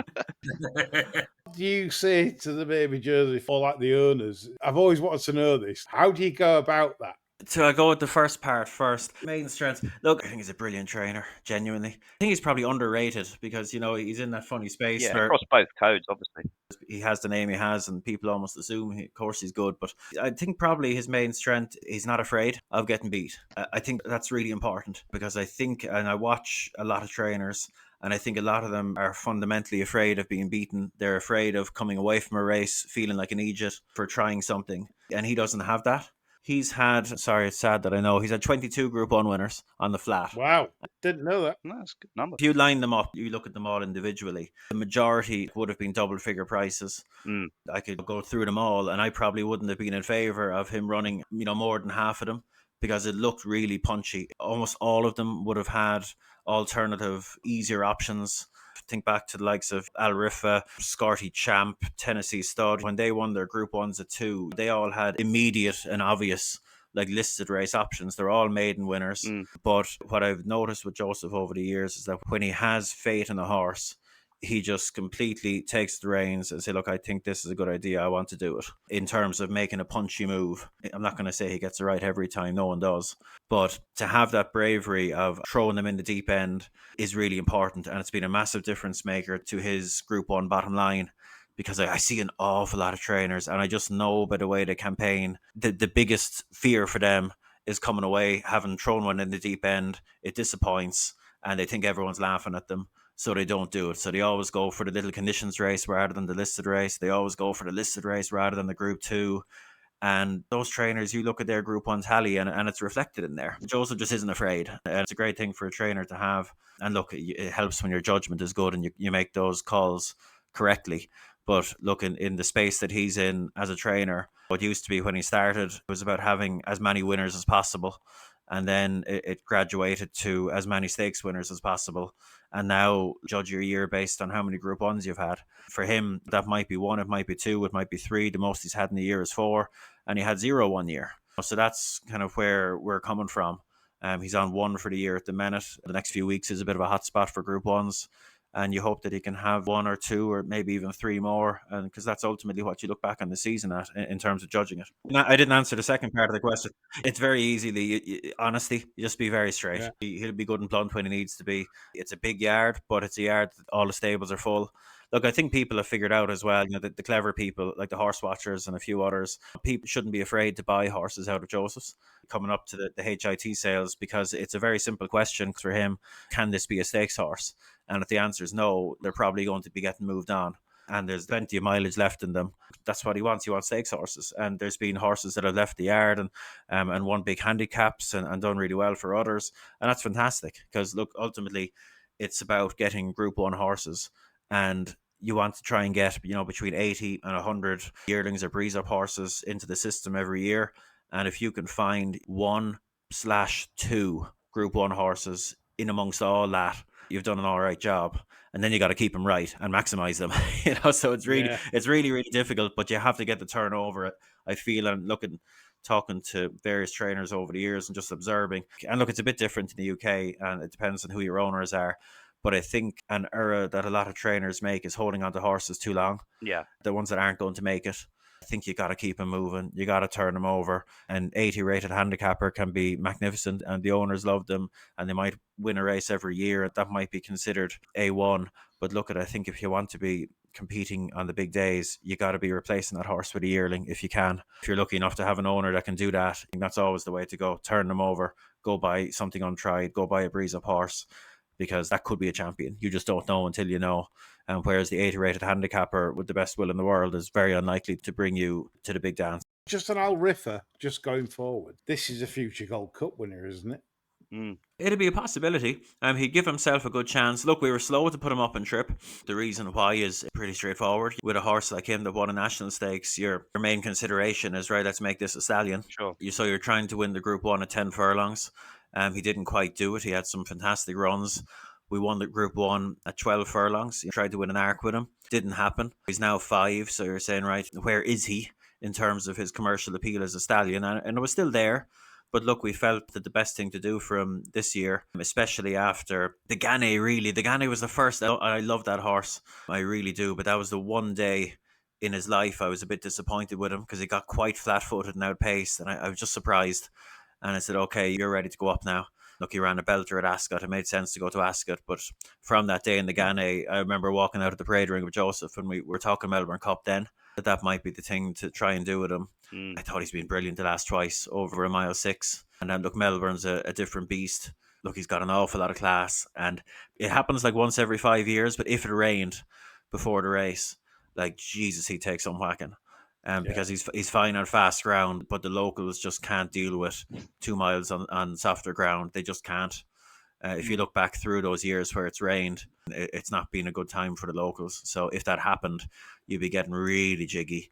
what do you say to the Baby Joseph, or like the owners? I've always wanted to know this. How do you go about that? So I'll go with the first part first. Main strengths. Look, I think he's a brilliant trainer, genuinely. I think he's probably underrated because, he's in that funny space where across both codes, obviously. He has the name he has, and people almost assume, of course, he's good. But I think probably his main strength, he's not afraid of getting beat. I think that's really important, because I think, and I watch a lot of trainers, and I think a lot of them are fundamentally afraid of being beaten. They're afraid of coming away from a race feeling like an idiot for trying something. And he doesn't have that. He's had, sorry, it's sad that I know, he's had 22 Group 1 winners on the flat. Wow, didn't know that. No, that's a good number. If you line them up, you look at them all individually, the majority would have been double-figure prices. I could go through them all, and I probably wouldn't have been in favour of him running, more than half of them, because it looked really punchy. Almost all of them would have had alternative, easier options. Think back to the likes of Al Rifa, Scotty Champ, Tennessee Stud. When they won their Group 1s at 2, they all had immediate and obvious listed race options. They're all maiden winners. But what I've noticed with Joseph over the years is that when he has faith in a horse, he just completely takes the reins and say, look, I think this is a good idea. I want to do it. In terms of making a punchy move, I'm not going to say he gets it right every time. No one does. But to have that bravery of throwing them in the deep end is really important. And it's been a massive difference maker to his Group 1 bottom line. Because I see an awful lot of trainers, and I just know by the way they campaign, the biggest fear for them is coming away, having thrown one in the deep end. It disappoints, and they think everyone's laughing at them, so they don't do it. So they always go for the little conditions race rather than the listed race. They always go for the listed race rather than the Group 2. And those trainers, you look at their Group 1 tally and it's reflected in there. Joseph just isn't afraid. And it's a great thing for a trainer to have. And look, it helps when your judgment is good and you make those calls correctly. But look, in the space that he's in as a trainer, what used to be when he started was about having as many winners as possible. And then it graduated to as many stakes winners as possible. And now judge your year based on how many Group 1s you've had. For him, that might be 1, it might be 2, it might be 3. The most he's had in a year is 4. And he had 0 1 year. So that's kind of where we're coming from. He's on 1 for the year at the minute. The next few weeks is a bit of a hot spot for Group 1s. And you hope that he can have 1 or 2 or maybe even 3 more, and because that's ultimately what you look back on the season at in terms of judging it. I didn't answer the second part of the question. It's very easy. Honesty, you just be very straight. Yeah. He'll be good and blunt when he needs to be. It's a big yard, but it's a yard that all the stables are full. Look, I think people have figured out as well, the clever people like the horse watchers and a few others, people shouldn't be afraid to buy horses out of Joseph's coming up to the HIT sales, because it's a very simple question for him. Can this be a stakes horse? And if the answer is no, they're probably going to be getting moved on. And there's plenty of mileage left in them. That's what he wants. He wants stakes horses. And there's been horses that have left the yard and won big handicaps and done really well for others. And that's fantastic, because look, ultimately it's about getting Group 1 horses, and you want to try and get, between 80 and 100 yearlings or breeze up horses into the system every year. And if you can find 1/2 Group 1 horses in amongst all that, you've done an all right job. And then you got to keep them right and maximize them. So it's really, really difficult, but you have to get the turnover. I feel, and talking to various trainers over the years and just observing. And look, it's a bit different in the UK, and it depends on who your owners are. But I think an error that a lot of trainers make is holding on to horses too long. Yeah. The ones that aren't going to make it. I think you got to keep them moving. You got to turn them over. An 80 rated handicapper can be magnificent, and the owners love them, and they might win a race every year. That might be considered A1. But look, I think if you want to be competing on the big days, you got to be replacing that horse with a yearling if you can. If you're lucky enough to have an owner that can do that, I think that's always the way to go. Turn them over, go buy something untried, go buy a breeze up horse, because that could be a champion. You just don't know until you know. And whereas the 80 rated handicapper with the best will in the world is very unlikely to bring you to the big dance. Just an old riffer, just going forward. This is a future Gold Cup winner, isn't it? It'd be a possibility. He'd give himself a good chance. Look, we were slow to put him up in trip. The reason why is pretty straightforward. With a horse like him that won a national stakes, your main consideration is, right, let's make this a stallion. Sure. So you're trying to win the Group 1 at 10 furlongs. He didn't quite do it. He had some fantastic runs. We won the Group 1 at 12 furlongs. He tried to win an arc with him. Didn't happen. He's now 5. So you're saying, right, where is he in terms of his commercial appeal as a stallion? And it was still there. But look, we felt that the best thing to do for him this year, especially after the Gannet, really. The Gannet was the first. I love that horse. I really do. But that was the one day in his life I was a bit disappointed with him, because he got quite flat-footed and outpaced. And I was just surprised. And I said, okay, you're ready to go up now. Look, he ran a belter at Ascot. It made sense to go to Ascot. But from that day in the Gannet, I remember walking out of the parade ring with Joseph, and we were talking Melbourne Cup then, that might be the thing to try and do with him. I thought he's been brilliant the last twice over a mile 6. And then look, Melbourne's a different beast. Look, he's got an awful lot of class. And it happens like once every 5 years. But if it rained before the race, like, Jesus, he'd take some whacking. Because he's fine on fast ground, but the locals just can't deal with 2 miles on softer ground. They just can't. If you look back through those years where it's rained, it's not been a good time for the locals. So if that happened, you'd be getting really jiggy.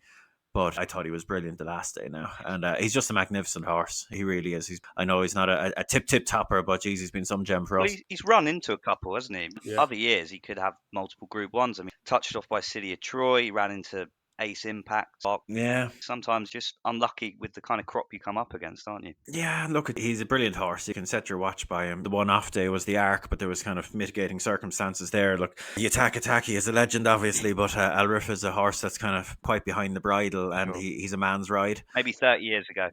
But I thought he was brilliant the last day now. And he's just a magnificent horse. He really is. I know he's not a tip topper, but geez, he's been some gem for us. Well, he's run into a couple, hasn't he? Yeah. Other years, he could have multiple Group 1s. I mean, touched off by City of Troy. He ran into Ace Impact. Yeah. Sometimes just unlucky with the kind of crop you come up against, aren't you? Yeah, look, he's a brilliant horse. You can set your watch by him. The one off day was the Arc, but there was kind of mitigating circumstances there. Look, the Attack is a legend, obviously, but Al Rif is a horse that's kind of quite behind the bridle, and he's a man's ride. Maybe 30 years ago.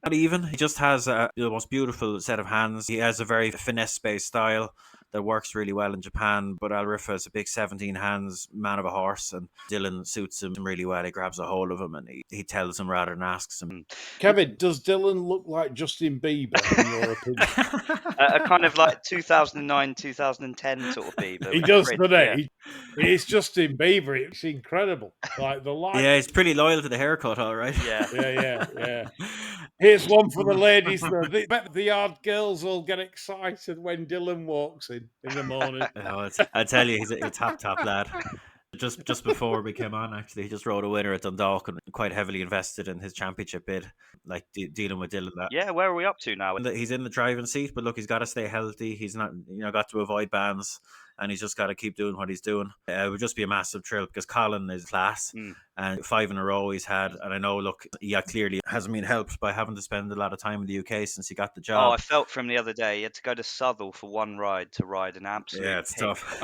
Not even. He just has the most beautiful set of hands. He has a very finesse-based style that works really well in Japan, but Al Rif is a big 17 hands man of a horse, and Dylan suits him really well. He grabs a hold of him and he tells him rather than asks him. Kevin, does Dylan look like Justin Bieber in your opinion? A kind of like 2009, 2010 sort of Bieber. He does, doesn't he? It's Justin Bieber. It's incredible. Like the light. Yeah, he's pretty loyal to the haircut, all right. Yeah. Here's one for the ladies. I bet the yard girls will get excited when Dylan walks in the morning. I tell you, he's a top lad. Just before we came on, actually, he just rode a winner at Dundalk and quite heavily invested in his championship bid, like dealing with Dylan. Yeah, where are we up to now? He's in the driving seat, but look, he's got to stay healthy. He's not, got to avoid bans, and he's just got to keep doing what he's doing. It would just be a massive thrill because Colin is class, and 5 in a row he's had. And I know, look, he clearly hasn't been helped by having to spend a lot of time in the UK since he got the job. Oh, I felt from the other day, he had to go to Southall for one ride to ride an absolute. Yeah, it's tough.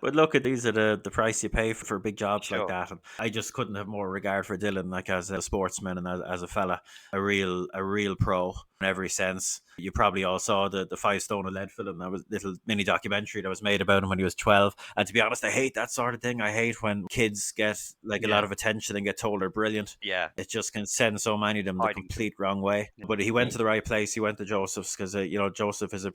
But look, these are the price you pay for big jobs like that. And I just couldn't have more regard for Dylan, like as a sportsman and as a fella, a real pro in every sense. You probably all saw the 5 Stone of Lead film. That was a little mini documentary that was made about him when he was 12. And to be honest, I hate that sort of thing. I hate when kids get a lot of attention and get told they're brilliant. Yeah. It just can send so many of them the complete wrong way. But he went to the right place. He went to Joseph's because, Joseph is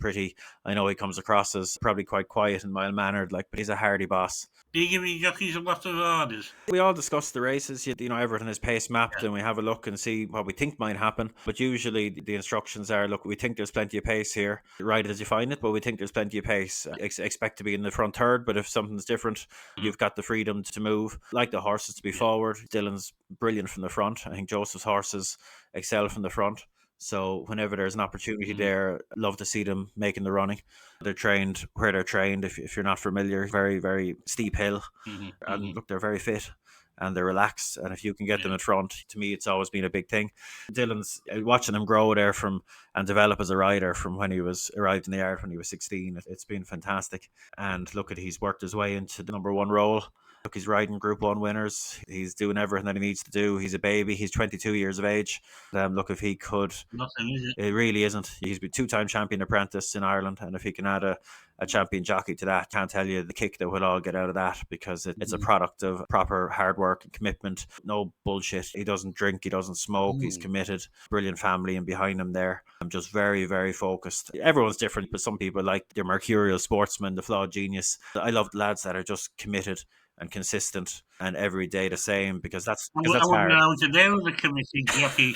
I know he comes across as probably quite quiet and mild-mannered, but he's a hardy boss. Do you give me jockeys a lot of orders? We all discuss the races. Everything is pace mapped, and we have a look and see what we think might happen. But usually the instructions are, look, we think there's plenty of pace here. Ride it as you find it, but we think there's plenty of pace. Expect to be in the front third, but if something's different, you've got the freedom to move. Like the horses to be forward. Dylan's brilliant from the front. I think Joseph's horses excel from the front. So whenever there's an opportunity there, love to see them making the running. They're trained where they're trained. If you're not familiar, very, very steep hill. And look, they're very fit and they're relaxed. And if you can get them in front, to me, it's always been a big thing. Dylan's watching him grow there and develop as a rider from when he arrived in the yard when he was 16. It's been fantastic. And look, he's worked his way into the number 1 role. Look, he's riding Group 1 winners. He's doing everything that he needs to do. He's a baby. He's 22 years of age. Look, if he could... Nothing, is it? It really isn't. He's been 2-time champion apprentice in Ireland, and if he can add a champion jockey to that, can't tell you the kick that we'll all get out of that, because it's a product of proper hard work and commitment. No bullshit. He doesn't drink. He doesn't smoke. He's committed. Brilliant family and behind him there. I'm just very, very focused. Everyone's different, but some people like the mercurial sportsman, the flawed genius. I love the lads that are just committed and consistent and every day the same, because that's hard. I wouldn't know today with the committee jockey,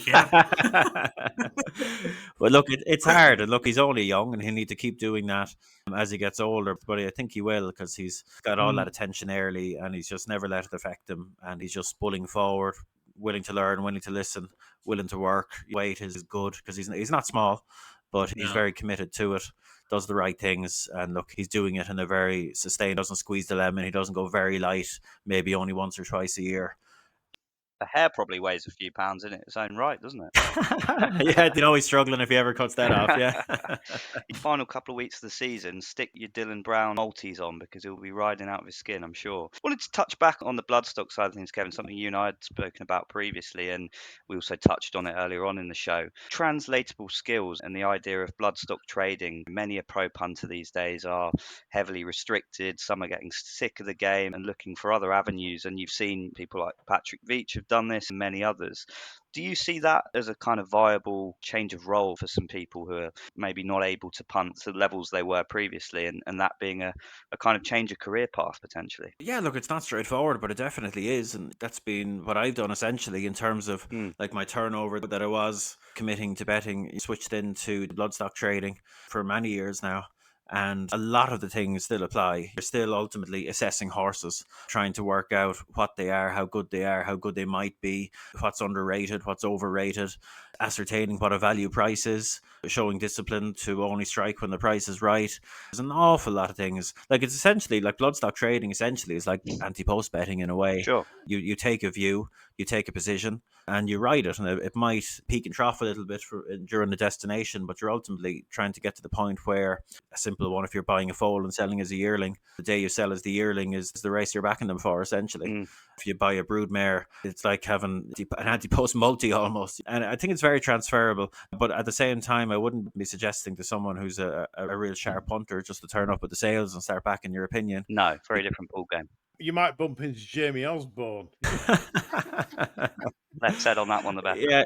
But look, it's hard, and look, he's only young and he'll need to keep doing that as he gets older, but I think he will, because he's got all that attention early and he's just never let it affect him, and he's just pulling forward, willing to learn, willing to listen, willing to work. Weight is good because he's not small, but he's very committed to it, does the right things, and look, he's doing it in a very sustained, doesn't squeeze the lemon, he doesn't go very light, maybe only once or twice a year. The hair probably weighs a few pounds in its own right, doesn't it? Yeah, he's struggling if he ever cuts that off, yeah. The final couple of weeks of the season, stick your Dylan Brown Maltese on, because he'll be riding out of his skin, I'm sure. I wanted to touch back on the Bloodstock side of things, Kevin, something you and I had spoken about previously, and we also touched on it earlier on in the show. Translatable skills and the idea of Bloodstock trading. Many a pro punter these days are heavily restricted. Some are getting sick of the game and looking for other avenues, and you've seen people like Patrick Veach have done this and many others. Do you see that as a kind of viable change of role for some people who are maybe not able to punt to the levels they were previously, and that being a kind of change of career path potentially? Yeah, look, it's not straightforward, but it definitely is, and that's been what I've done essentially in terms of like my turnover that I was committing to betting, switched into Bloodstock trading for many years now. And a lot of the things still apply. You're still ultimately assessing horses, trying to work out what they are, how good they might be, what's underrated, what's overrated, ascertaining what a value price is, showing discipline to only strike when the price is right. There's an awful lot of things. Like, it's essentially like bloodstock trading, essentially is like anti-post betting in a way. Sure. You take a view, you take a position, and you ride it, and it might peak and trough a little bit during the destination, but you're ultimately trying to get to the point where, a simple one, if you're buying a foal and selling as a yearling, the day you sell as the yearling is the race you're backing them for, essentially. If you buy a broodmare, it's like having an anti-post multi almost, and I think it's very transferable. But at the same time, I wouldn't be suggesting to someone who's a real sharp punter just to turn up with the sales and start backing your opinion. No, very different ball game. You might bump into Jamie Osborne. Less said on that one, the better. Yeah,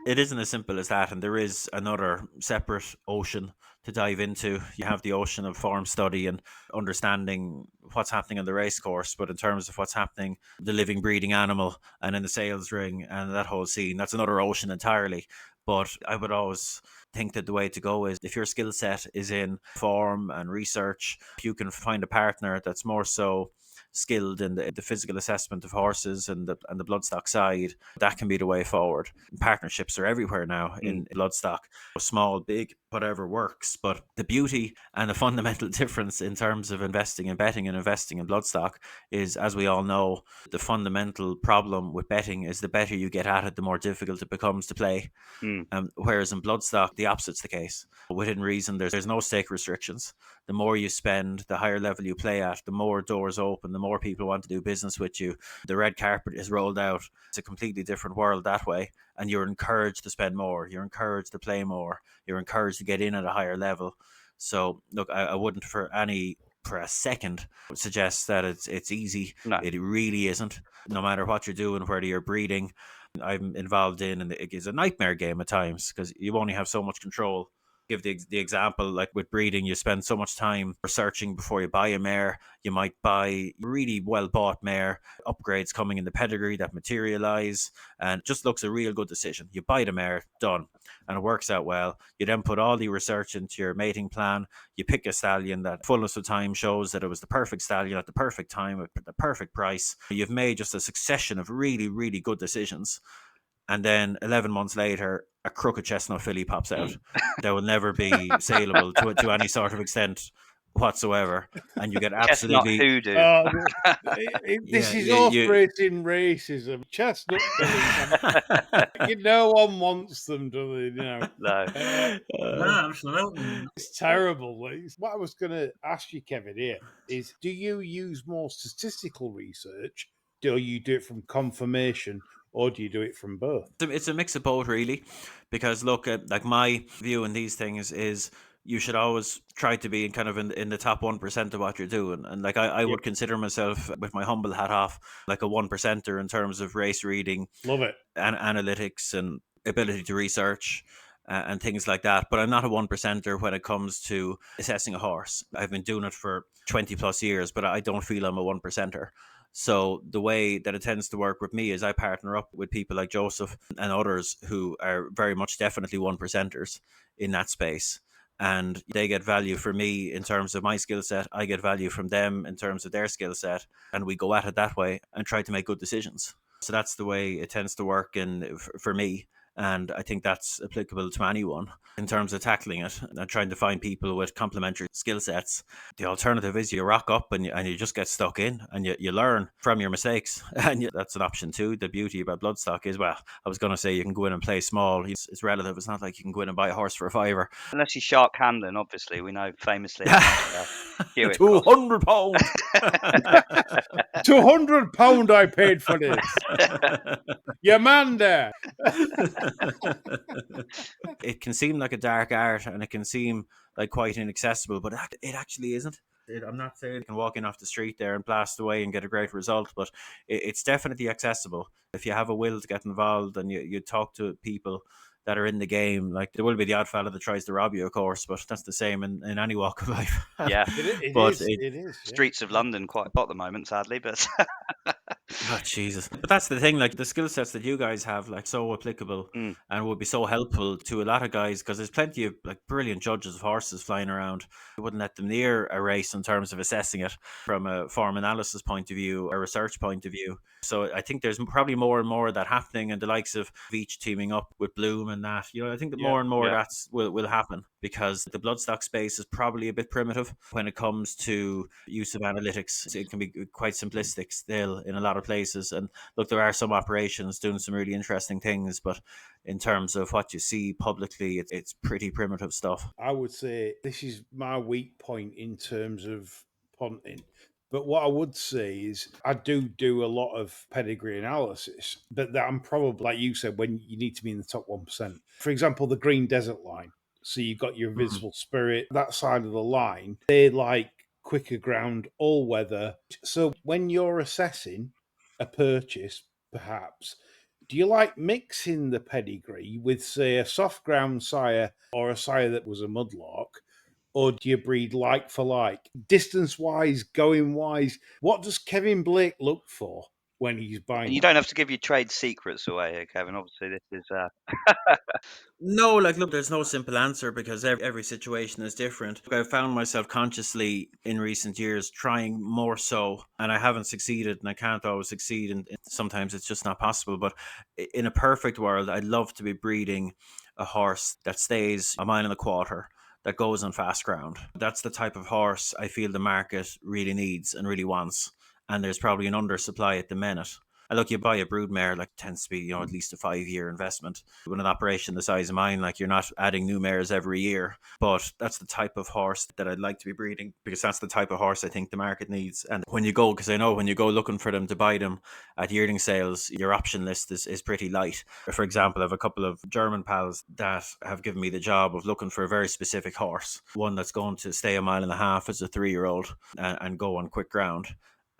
it isn't as simple as that, and there is another separate ocean to dive into. You have the ocean of form study and understanding what's happening on the race course, but in terms of what's happening, the living, breeding animal, and in the sales ring and that whole scene, that's another ocean entirely. But I would always think that the way to go is, if your skill set is in form and research, if you can find a partner that's more so skilled in the physical assessment of horses and the bloodstock side, that can be the way forward. Partnerships are everywhere now in bloodstock, small, big, whatever works. But the beauty and the fundamental difference in terms of investing in betting and investing in bloodstock is, as we all know, the fundamental problem with betting is the better you get at it, the more difficult it becomes to play. Whereas in bloodstock, the opposite's the case. Within reason, there's no stake restrictions. The more you spend, the higher level you play at, the more doors open, the more people want to do business with you. The red carpet is rolled out. It's a completely different world that way. And you're encouraged to spend more. You're encouraged to play more. You're encouraged to get in at a higher level. So, look, I wouldn't for a second suggest that it's easy. No. It really isn't. No matter what you're doing, whether you're breeding, I'm involved in, and it is a nightmare game at times because you only have so much control. Give the example, like with breeding, you spend so much time researching before you buy a mare. You might buy really well bought mare, upgrades coming in the pedigree that materialize, and it just looks a real good decision. You buy the mare, done, and it works out well. You then put all the research into your mating plan. You pick a stallion that fullness of time shows that it was the perfect stallion at the perfect time at the perfect price. You've made just a succession of really, really good decisions. And then 11 months later, a crooked chestnut filly pops out that will never be saleable to any sort of extent whatsoever. And you get absolutely... Chestnut hoodoo. This is horse racing racism. Chestnut fillies. No one wants them, do they? No. No, absolutely. It's terrible. What I was going to ask you, Kevin, here is, do you use more statistical research? Do you do it from confirmation? Or do you do it from both? It's a mix of both, really, because look, like my view in these things is you should always try to be kind of in the top 1% of what you're doing. And like I would consider myself, with my humble hat off, like a 1%er in terms of race reading. Love it. And analytics and ability to research and things like that. But I'm not a 1%er when it comes to assessing a horse. I've been doing it for 20 plus years, but I don't feel I'm a 1%er. So the way that it tends to work with me is I partner up with people like Joseph and others who are very much definitely 1%ers in that space. And they get value from me in terms of my skill set. I get value from them in terms of their skill set. And we go at it that way and try to make good decisions. So that's the way it tends to work for me. And I think that's applicable to anyone in terms of tackling it and trying to find people with complementary skill sets. The alternative is you rock up and you just get stuck in and you learn from your mistakes. And that's an option too. The beauty about bloodstock is, well, I was going to say you can go in and play small. It's relative. It's not like you can go in and buy a horse for $5. Unless you Shark Hamlin, obviously. We know famously. £200. £200 I paid for this. Your man there. It can seem like a dark art and it can seem like quite inaccessible, but it actually isn't. I'm not saying you can walk in off the street there and blast away and get a great result, but it's definitely accessible. If you have a will to get involved and you talk to people that are in the game. Like, there will be the odd fella that tries to rob you, of course, but that's the same in any walk of life. Yeah. It But is. It is. Yeah. Streets of London quite hot at the moment, sadly, but oh, Jesus. But that's the thing, like the skill sets that you guys have, like so applicable and would be so helpful to a lot of guys, because there's plenty of like brilliant judges of horses flying around. You wouldn't let them near a race in terms of assessing it from a form analysis point of view, a research point of view. So I think there's probably more and more of that happening, and the likes of Veach teaming up with Bloom and that. You know, I think that more and more that's will happen, because the bloodstock space is probably a bit primitive when it comes to use of analytics. It can be quite simplistic still in a lot of places. And look, there are some operations doing some really interesting things, but in terms of what you see publicly, it's pretty primitive stuff. I would say this is my weak point in terms of punting. But what I would say is I do a lot of pedigree analysis, but that I'm probably, like you said, when you need to be in the top 1%. For example, the Green Desert line. So you've got your Invisible Spirit, that side of the line. They like quicker ground, all weather. So when you're assessing a purchase, perhaps, do you like mixing the pedigree with, say, a soft ground sire or a sire that was a mudlark? Or do you breed like for like? Distance wise, going wise, what does Kevin Blake look for when he's buying? and you don't have to give your trade secrets away here, Kevin. Obviously, this is No, like, look, there's no simple answer, because every situation is different. I've found myself consciously in recent years trying more so, and I haven't succeeded, and I can't always succeed, and sometimes it's just not possible. But in a perfect world, I'd love to be breeding a horse that stays a mile and a quarter, that goes on fast ground. That's the type of horse I feel the market really needs and really wants, and there's probably an undersupply at the minute. And look, you buy a broodmare, like, tends to be, you know, at least a 5-year investment. With an operation the size of mine, like, you're not adding new mares every year. But that's the type of horse that I'd like to be breeding, because that's the type of horse I think the market needs. And when you go, because I know when you go looking for them to buy them at yearling sales, your option list is pretty light. For example, I have a couple of German pals that have given me the job of looking for a very specific horse, one that's going to stay a mile and a half as a 3-year-old and go on quick ground.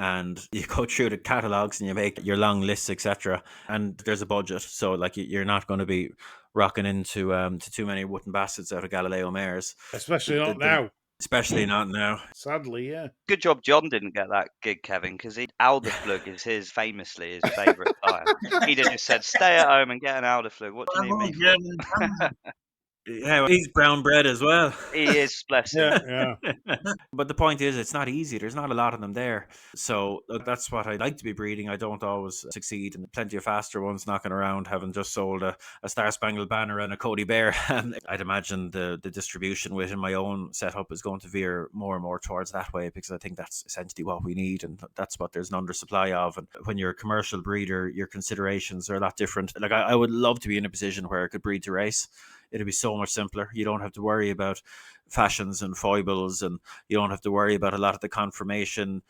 And you go through the catalogs and you make your long lists, etc. And there's a budget, so like you're not going to be rocking into to too many Wooden Bastards out of Galileo mares, Especially not now. Especially not now. Sadly, yeah. good job John didn't get that gig, Kevin, because Alderflug is famously his favourite sire. He'd have just said, "Stay at home and get an Alderflug. What do you need me for?" Yeah, he's brown bread as well. He is, bless him. Yeah. But the point is, it's not easy. There's not a lot of them there. So look, that's what I like to be breeding. I don't always succeed, and plenty of faster ones knocking around, having just sold a Star Spangled Banner and a Cody Bear. And I'd imagine the distribution within my own setup is going to veer more and more towards that way, because I think that's essentially what we need, and that's what there's an undersupply of. And when you're a commercial breeder, your considerations are a lot different. Like, I would love to be in a position where I could breed to race. It'd be so much simpler. You don't have to worry about fashions and foibles, and you don't have to worry about a lot of the conformation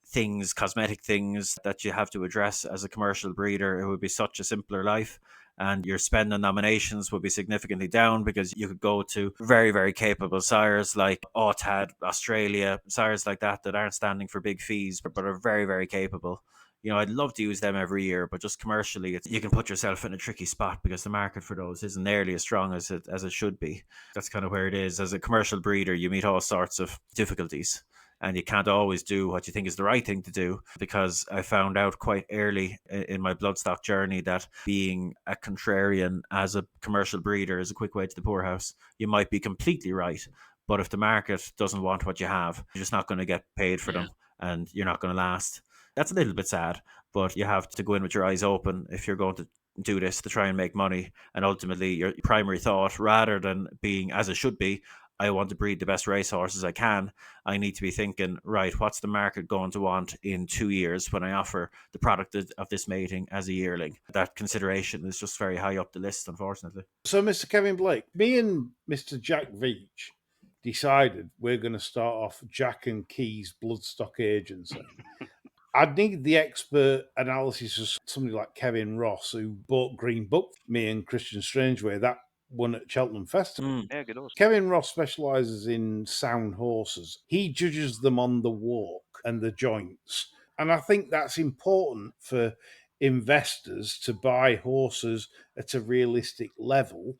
things, cosmetic things that you have to address as a commercial breeder. It would be such a simpler life, and your spend on nominations would be significantly down, because you could go to very, very capable sires like Autad, Australia, sires like that aren't standing for big fees, but are very, very capable. You know, I'd love to use them every year, but just commercially, you can put yourself in a tricky spot, because the market for those isn't nearly as strong as it should be. That's kind of where it is. As a commercial breeder, you meet all sorts of difficulties, and you can't always do what you think is the right thing to do, because I found out quite early in my bloodstock journey that being a contrarian as a commercial breeder is a quick way to the poorhouse. You might be completely right, but if the market doesn't want what you have, you're just not going to get paid for them, and you're not going to last. That's a little bit sad, but you have to go in with your eyes open if you're going to do this to try and make money. And ultimately, your primary thought, rather than being, as it should be, I want to breed the best racehorses I can, I need to be thinking, right, what's the market going to want in 2 years when I offer the product of this mating as a yearling? That consideration is just very high up the list, unfortunately. So, Mr. Kevin Blake, me and Mr. Jack Veach decided we're going to start off Jack and Key's Bloodstock Agency. I'd need the expert analysis of somebody like Kevin Ross, who bought Green Book, me and Christian Strangeway, that one at Cheltenham Festival. Yeah, good horse. Kevin Ross specialises in sound horses. He judges them on the walk and the joints. And I think that's important for investors to buy horses at a realistic level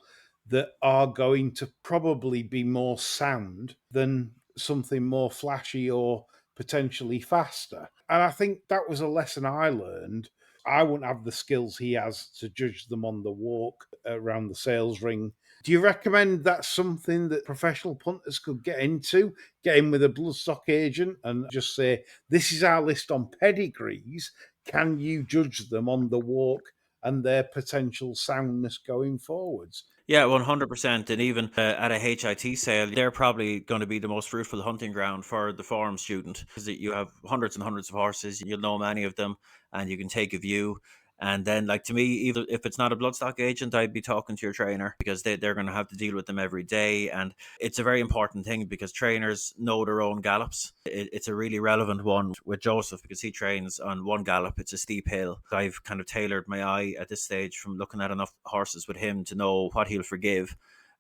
that are going to probably be more sound than something more flashy or potentially faster. And I think that was a lesson I learned. I wouldn't have the skills he has to judge them on the walk around the sales ring. Do you recommend that's something that professional punters could get into? Get in with a bloodstock agent and just say, this is our list on pedigrees. Can you judge them on the walk and their potential soundness going forwards? Yeah, 100%. And even at a HIT sale, they're probably going to be the most fruitful hunting ground for the forum student, because you have hundreds and hundreds of horses. You'll know many of them, and you can take a view. And then, like, to me, even if it's not a bloodstock agent, I'd be talking to your trainer, because they're going to have to deal with them every day. And it's a very important thing, because trainers know their own gallops. It's a really relevant one with Joseph, because he trains on one gallop. It's a steep hill. I've kind of tailored my eye at this stage from looking at enough horses with him to know what he'll forgive.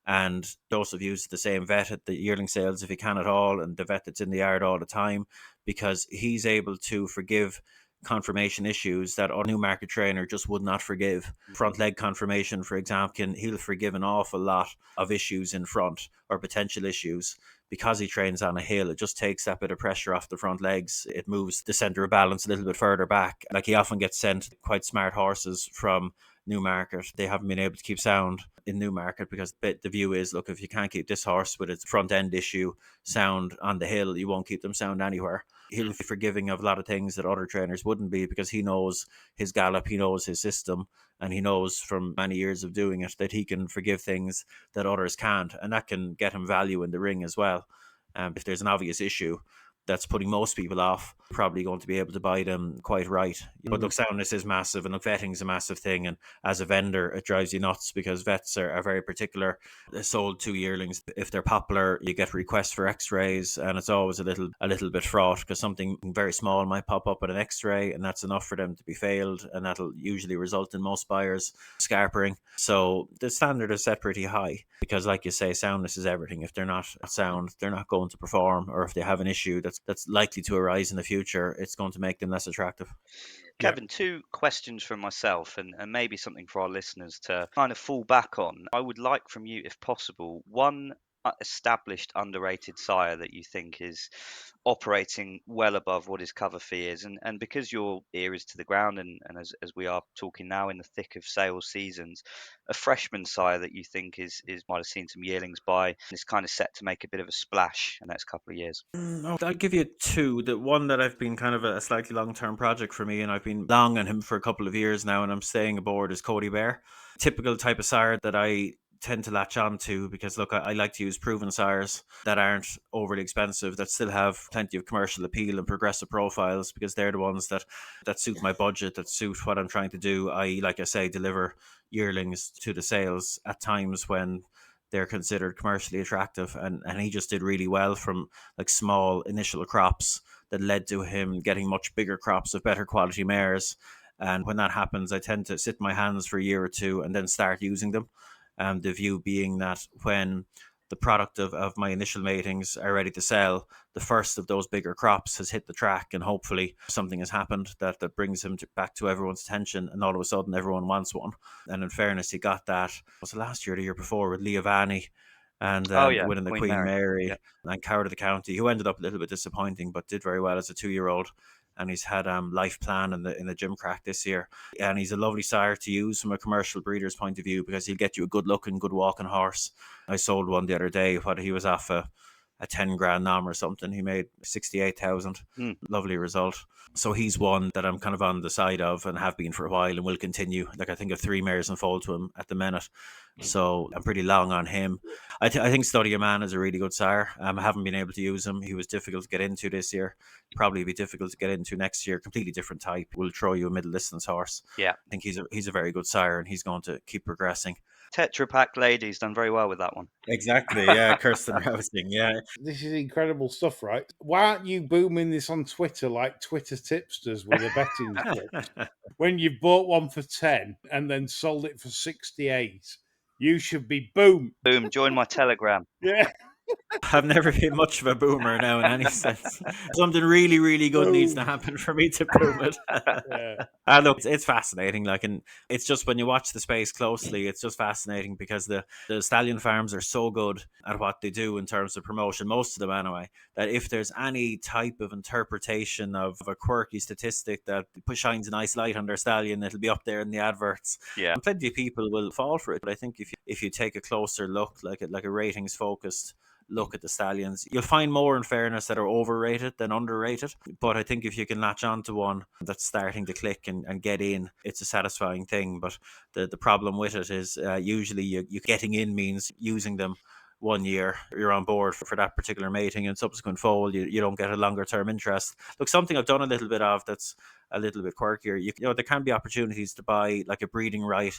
And Joseph uses the same vet at the yearling sales if he can at all, and the vet that's in the yard all the time, because he's able to forgive conformation issues that a Newmarket trainer just would not forgive. Front leg conformation, for example, he'll forgive an awful lot of issues in front, or potential issues, because he trains on a hill. It just takes that bit of pressure off the front legs. It moves the centre of balance a little bit further back. Like, he often gets sent quite smart horses from Newmarket. They haven't been able to keep sound in Newmarket, because the view is, look, if you can't keep this horse with its front end issue sound on the hill, you won't keep them sound anywhere. He'll be forgiving of a lot of things that other trainers wouldn't be, because he knows his gallop, he knows his system, and he knows from many years of doing it that he can forgive things that others can't, and that can get him value in the ring as well. If there's an obvious issue that's putting most people off, probably going to be able to buy them quite right. But look, soundness is massive, and look, vetting is a massive thing. And as a vendor, it drives you nuts, because vets are very particular. They're sold to yearlings. If they're popular, you get requests for x-rays, and it's always a little bit fraught, because something very small might pop up at an x-ray, and that's enough for them to be failed, and that'll usually result in most buyers scarpering. So the standard is set pretty high, because, like you say, soundness is everything. If they're not sound, they're not going to perform, or if they have an issue that's likely to arise in the future, it's going to make them less attractive. Kevin, two questions from myself, and maybe something for our listeners to kind of fall back on. I would like from you, if possible, one established underrated sire that you think is operating well above what his cover fee is, and because your ear is to the ground, and as we are talking now in the thick of sales seasons, a freshman sire that you think is might have seen some yearlings by and is kind of set to make a bit of a splash in the next couple of years. I'll give you two. The one that I've been kind of a slightly long-term project for me, and I've been long on him for a couple of years now, and I'm staying aboard, is Cody Bear. Typical type of sire that I tend to latch on to, because look, I like to use proven sires that aren't overly expensive, that still have plenty of commercial appeal and progressive profiles, because they're the ones that suit my budget, that suit what I'm trying to do. Like I say, deliver yearlings to the sales at times when they're considered commercially attractive, and he just did really well from like small initial crops that led to him getting much bigger crops of better quality mares. And when that happens, I tend to sit my hands for a year or two and then start using them. The view being that when the product of my initial matings are ready to sell, the first of those bigger crops has hit the track, and hopefully something has happened that brings him back to everyone's attention, and all of a sudden everyone wants one. And in fairness, he got that, was it last year or the year before, with Leah Vanny, and winning the Queen Mary. And Coward of the County, who ended up a little bit disappointing, but did very well as a 2-year-old. And he's had Life Plan in the Gym Crack this year, and he's a lovely sire to use from a commercial breeder's point of view, because he'll get you a good looking, good walking horse. I sold one the other day. What he was off a 10 grand nom or something. He made 68,000. Lovely result. So he's one that I'm kind of on the side of, and have been for a while, and will continue. Like, I think of 3 mares in foal to him at the minute, so I'm pretty long on him. I think Study a Man is a really good sire. I haven't been able to use him. He was difficult to get into this year. Probably be difficult to get into next year. Completely different type. Will throw you a middle distance horse. Yeah, I think he's a very good sire, and he's going to keep progressing. Tetra Pak Lady's done very well with that one. Exactly, yeah. Kirsten Rousing, yeah. This is incredible stuff, right? Why aren't you booming this on Twitter like Twitter tipsters with a betting slip? When you bought one for 10 and then sold it for 68, you should be boom. Boom, join my Telegram. Yeah. I've never been much of a boomer now in any sense. Something really, really good needs to happen for me to boom it. Look, it's fascinating. Like, and it's just when you watch the space closely, it's just fascinating because the stallion farms are so good at what they do in terms of promotion, most of them anyway, that if there's any type of interpretation of a quirky statistic that shines a nice light on their stallion, it'll be up there in the adverts. Yeah. And plenty of people will fall for it. But I think if you take a closer look, like a ratings focused look at the stallions, you'll find more, in fairness, that are overrated than underrated. But I think if you can latch on to one that's starting to click and get in, it's a satisfying thing. But the problem with it is usually you getting in means using them 1 year, you're on board for that particular mating, and subsequent foal you don't get a longer term interest. Look, something I've done a little bit of that's a little bit quirkier, you know, there can be opportunities to buy like a breeding right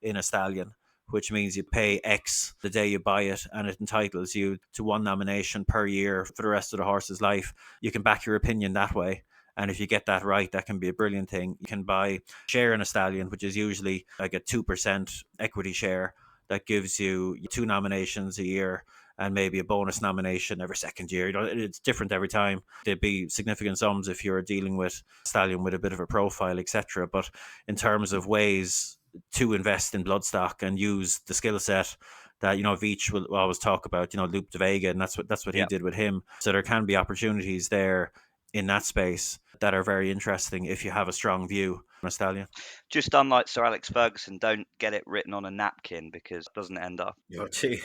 in a stallion, which means you pay X the day you buy it, and it entitles you to one nomination per year for the rest of the horse's life. You can back your opinion that way. And if you get that right, that can be a brilliant thing. You can buy share in a stallion, which is usually like a 2% equity share that gives you 2 nominations a year and maybe a bonus nomination every second year. You know, it's different every time. There'd be significant sums if you're dealing with a stallion with a bit of a profile, etc. But in terms of ways to invest in bloodstock and use the skill set that, you know, Veach will always talk about, you know, Loop de Vega, and that's what he did with him. So there can be opportunities there in that space that are very interesting if you have a strong view on a stallion. Just unlike Sir Alex Ferguson, don't get it written on a napkin because it doesn't end up. Oh, gee.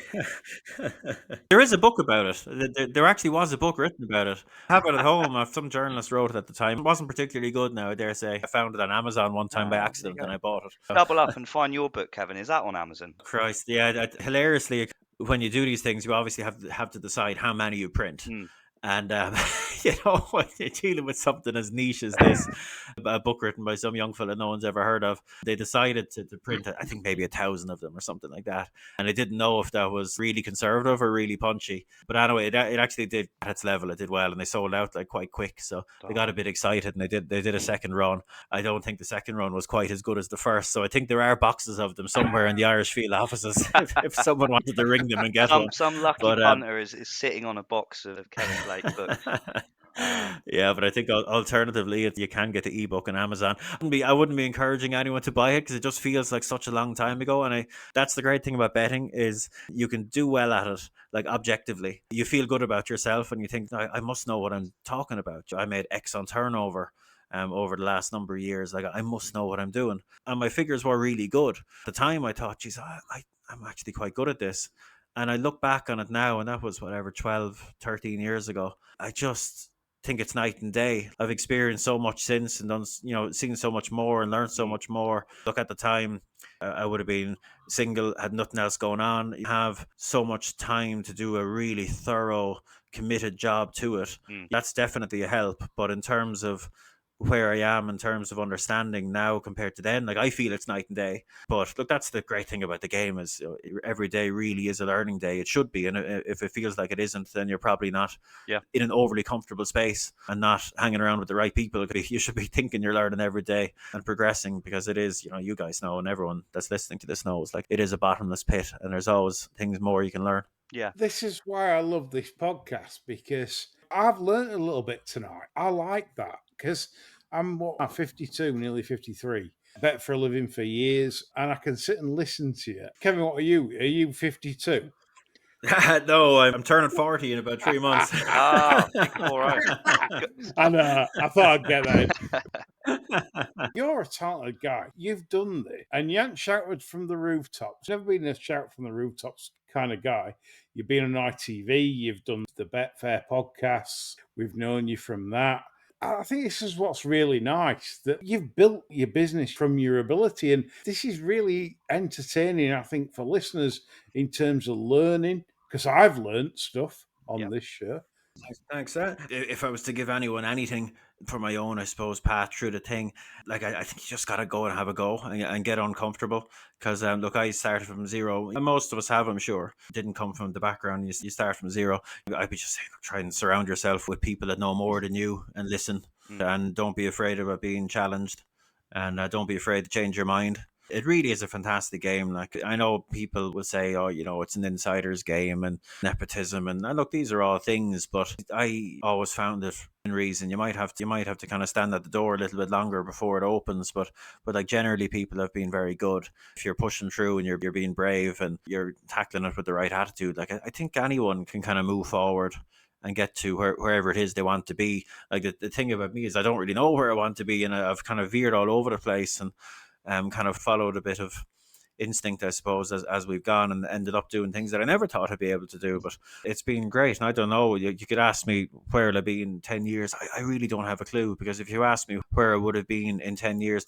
There is a book about it. There actually was a book written about it. I have it at home. Some journalist wrote it at the time. It wasn't particularly good now, I dare say. I found it on Amazon one time by accident and I bought it. Double up and find your book, Kevin. Is that on Amazon? Christ, yeah. Hilariously, when you do these things, you obviously have to decide how many you print. And, you know, when you're dealing with something as niche as this, a book written by some young fella no one's ever heard of, they decided to print, I think, maybe 1,000 of them or something like that. And I didn't know if that was really conservative or really punchy. But anyway, it actually did at its level. It did well, and they sold out like quite quick. So they got a bit excited, and they did a second run. I don't think the second run was quite as good as the first. So I think there are boxes of them somewhere in the Irish Field offices if someone wanted to ring them and get one. Some lucky punter is sitting on a box of Kevin Blake books. Yeah, but I think alternatively you can get the ebook on Amazon. I wouldn't be encouraging anyone to buy it because it just feels like such a long time ago. And that's the great thing about betting is you can do well at it, like objectively. You feel good about yourself and you think, I must know what I'm talking about. I made X on turnover over the last number of years. Like, I must know what I'm doing. And my figures were really good. At the time I thought, geez, I'm actually quite good at this. And I look back on it now, and that was 12, 13 years ago. I just think it's night and day. I've experienced so much since and done, you know, seen so much more and learned so much more. Look, at the time, I would have been single, had nothing else going on. You have so much time to do a really thorough, committed job to it. That's definitely a help. But in terms of where I am in terms of understanding now compared to then, like, I feel it's night and day. But look, that's the great thing about the game is every day really is a learning day. It should be, and if it feels like it isn't, then you're probably not in an overly comfortable space and not hanging around with the right people. You should be thinking you're learning every day and progressing, because it is, you know, you guys know, and everyone that's listening to this knows, like, it is a bottomless pit and there's always things more you can learn. Yeah, this is why I love this podcast, because I've learned a little bit tonight. I like that because I'm 52, nearly 53. Bet for a living for years, and I can sit and listen to you. Kevin, what are you? Are you 52? No, I'm turning 40 in about 3 months. all right. I know. I thought I'd get that. You're a talented guy. You've done this, and you haven't shouted from the rooftops. Never been a shout from the rooftops kind of guy. You've been on ITV. You've done the Betfair podcasts. We've known you from that. I think this is what's really nice, that you've built your business from your ability. And this is really entertaining, I think, for listeners in terms of learning, because I've learned stuff on this show. Thanks. If I was to give anyone anything for my own, I suppose, path through the thing, like, I think you just got to go and have a go and get uncomfortable. Because look, I started from zero. And most of us have, I'm sure. Didn't come from the background. You start from zero. I'd be just saying, try and surround yourself with people that know more than you and listen. And don't be afraid about being challenged. And don't be afraid to change your mind. It really is a fantastic game. Like, I know people will say, oh, it's an insider's game and nepotism, and look, these are all things, but I always found it in reason. You might have to kind of stand at the door a little bit longer before it opens, but like generally people have been very good. If you're pushing through and you're being brave and you're tackling it with the right attitude, like I think anyone can kind of move forward and get to wherever it is they want to be. Like the thing about me is I don't really know where I want to be, and I've kind of veered all over the place and kind of followed a bit of instinct, I suppose, as we've gone, and ended up doing things that I never thought I'd be able to do. But it's been great. And I don't know, you could ask me where I'll be in 10 years. I really don't have a clue, because if you asked me where I would have been in 10 years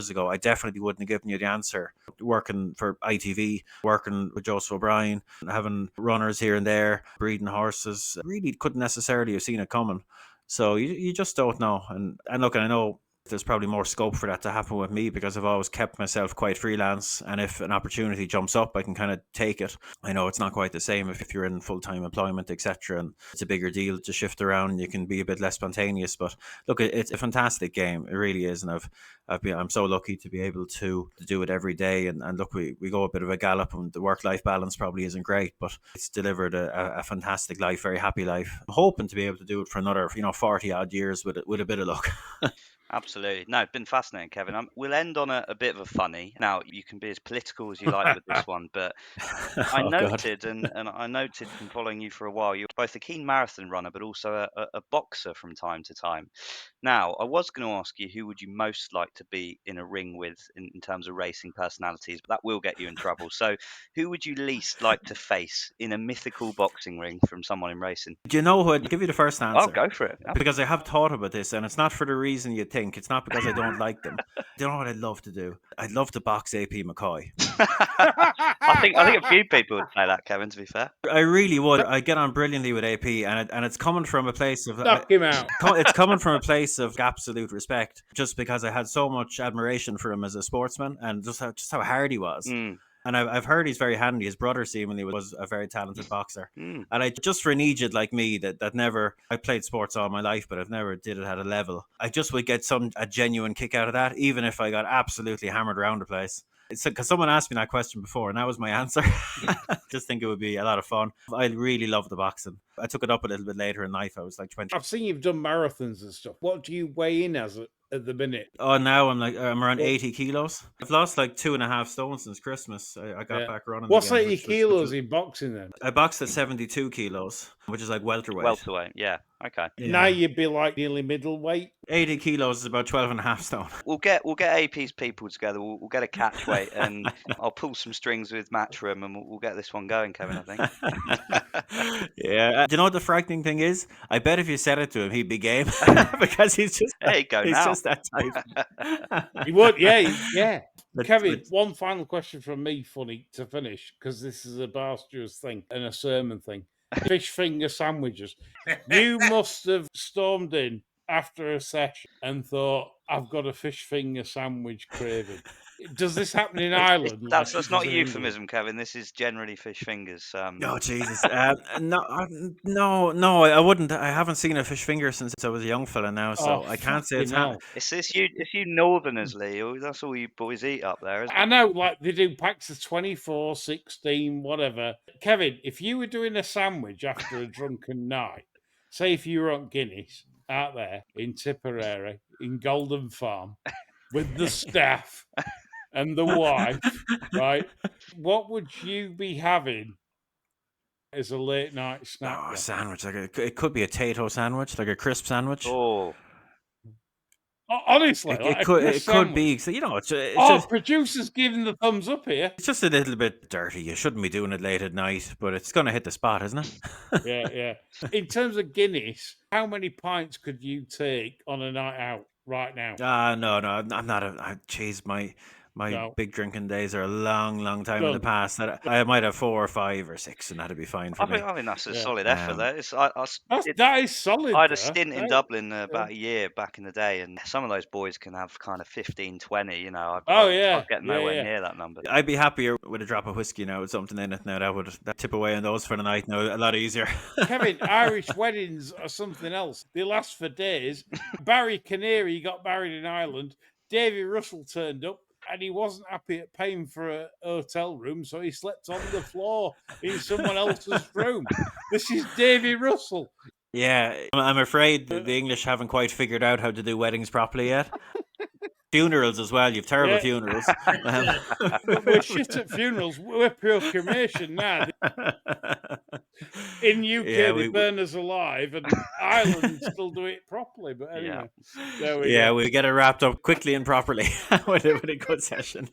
ago, I definitely wouldn't have given you the answer. Working for ITV, working with Joseph O'Brien, having runners here and there, breeding horses, really couldn't necessarily have seen it coming. So you just don't know. And look, I know there's probably more scope for that to happen with me, because I've always kept myself quite freelance, and if an opportunity jumps up, I can kind of take it. I know it's not quite the same if you're in full-time employment, etc., and it's a bigger deal to shift around and you can be a bit less spontaneous. But look, it's a fantastic game, it really is, and I'm so lucky to be able to do it every day. And look, we go a bit of a gallop, and the work-life balance probably isn't great, but it's delivered a fantastic life, very happy life. I'm hoping to be able to do it for another 40 odd years with a bit of luck. Absolutely. No, it's been fascinating, Kevin. We'll end on a bit of a funny. Now, you can be as political as you like with this one, but I Oh, God. noted, and I noted from following you for a while, you're both a keen marathon runner, but also a boxer from time to time. Now, I was going to ask you, who would you most like to be in a ring with in terms of racing personalities, but that will get you in trouble. So who would you least like to face in a mythical boxing ring from someone in racing? Do you know what? I'll give you the first answer. Oh, go for it. Because I have thought about this, and it's not for the reason you think. It's not because I don't like them. Do you know what I'd love to do? I'd love to box AP McCoy. I think a few people would say that, Kevin, to be fair. I really would. I get on brilliantly with AP, and it's coming from a place of Knock him out. It's coming from a place of absolute respect, just because I had so much admiration for him as a sportsman, and just how hard he was. And I've heard he's very handy. His brother seemingly was a very talented boxer. And just for an idiot like me that never, I played sports all my life, but I've never did it at a level, I just would get a genuine kick out of that, even if I got absolutely hammered around the place. It's because someone asked me that question before, and that was my answer. Just think it would be a lot of fun. I really love the boxing. I took it up a little bit later in life. I was like 20. I've seen you've done marathons and stuff. What do you weigh in as at the minute? Oh, now I'm around 80 kilos. I've lost like 2.5 stones since Christmas. I got back running. What's again, 80 kilos in boxing then? I boxed at 72 kilos, which is like welterweight. Welterweight, yeah. Okay. Yeah. Now you'd be like nearly middleweight. 80 kilos is about 12.5 stone. We'll get AP's people together. We'll get a catch weight, and I'll pull some strings with Matchroom, and we'll get this one going, Kevin, I think. Yeah. Do you know what the frightening thing is? I bet if you said it to him, he'd be game. Because he's just just that type. He would, yeah. Kevin, one final question from me, funny, to finish, because this is a Barstew's thing and a sermon thing. Fish finger sandwiches. You must have stormed in after a session and thought, I've got a fish finger sandwich craving. Does this happen in Ireland? That's not a euphemism, Kevin. This is generally fish fingers. Oh, Jesus. No, I wouldn't. I haven't seen a fish finger since I was a young fella now, so I can't say it's happened. It's you northerners, Lee. That's all you boys eat up there, isn't it? I know, like they do packs of 24, 16, whatever. Kevin, if you were doing a sandwich after a drunken night, say if you were on Guinness out there in Tipperary, in Golden Farm, with the staff and the wife, right? What would you be having as a late night snack? Oh, a sandwich. It could be a Tato sandwich, like a crisp sandwich. Oh. Honestly, it could be. So, it's just, producers giving the thumbs up here. It's just a little bit dirty. You shouldn't be doing it late at night, but it's going to hit the spot, isn't it? Yeah. In terms of Guinness, how many pints could you take on a night out right now? No, I'm not geez, my big drinking days are a long time in the past. I might have 4 or 5 or 6, and that'd be fine for me. I mean, that's a solid effort. That is solid. I had a stint in Dublin about a year back in the day, and some of those boys can have kind of 15, 20. I'd get nowhere near that number. I'd be happier with a drop of whiskey now with something in it now. That tip away on those for the night now a lot easier. Kevin, Irish weddings are something else. They last for days. Barry Canary got married in Ireland. Davy Russell turned up. and he wasn't happy at paying for a hotel room, so he slept on the floor in someone else's room. This is Davy Russell. Yeah, I'm afraid the English haven't quite figured out how to do weddings properly yet. Funerals as well. You've terrible funerals. We're shit at funerals. We're pure cremation now. In UK, they burn us alive, and Ireland still do it properly. But anyway, there we go. We get it wrapped up quickly and properly with a good session.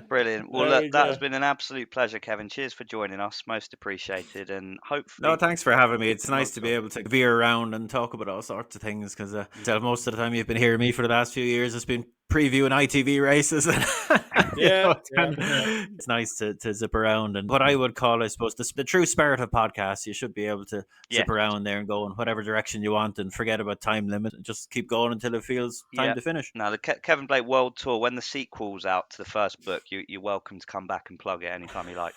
Brilliant. Well, look, that has been an absolute pleasure, Kevin. Cheers for joining us. Most appreciated, and hopefully. No, thanks for having me. It's nice to be able to veer around and talk about all sorts of things because most of the time you've been hearing me for the last few years, it's been previewing ITV races. It's nice to zip around, and what I would call, I suppose, the true spirit of podcasts. You should be able to zip around there and go in whatever direction you want and forget about time limit and just keep going until it feels time to finish. Now, the Kevin Blake World Tour, when the sequel's out to the first book, you're welcome to come back and plug it anytime you like.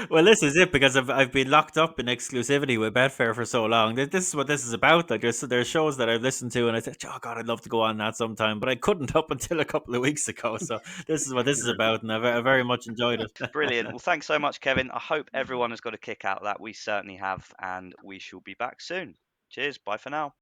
Well, this is it, because I've been locked up in exclusivity with Betfair for so long. This is what this is about. Like, there's shows that I've listened to and I said, oh God, I'd love to go on that sometime, but I couldn't up until a couple of weeks ago. So this is what this is about, and I very much enjoyed it. Brilliant. Well, thanks so much, Kevin. I hope everyone has got a kick out of that. We certainly have, and we shall be back soon. Cheers. Bye for now.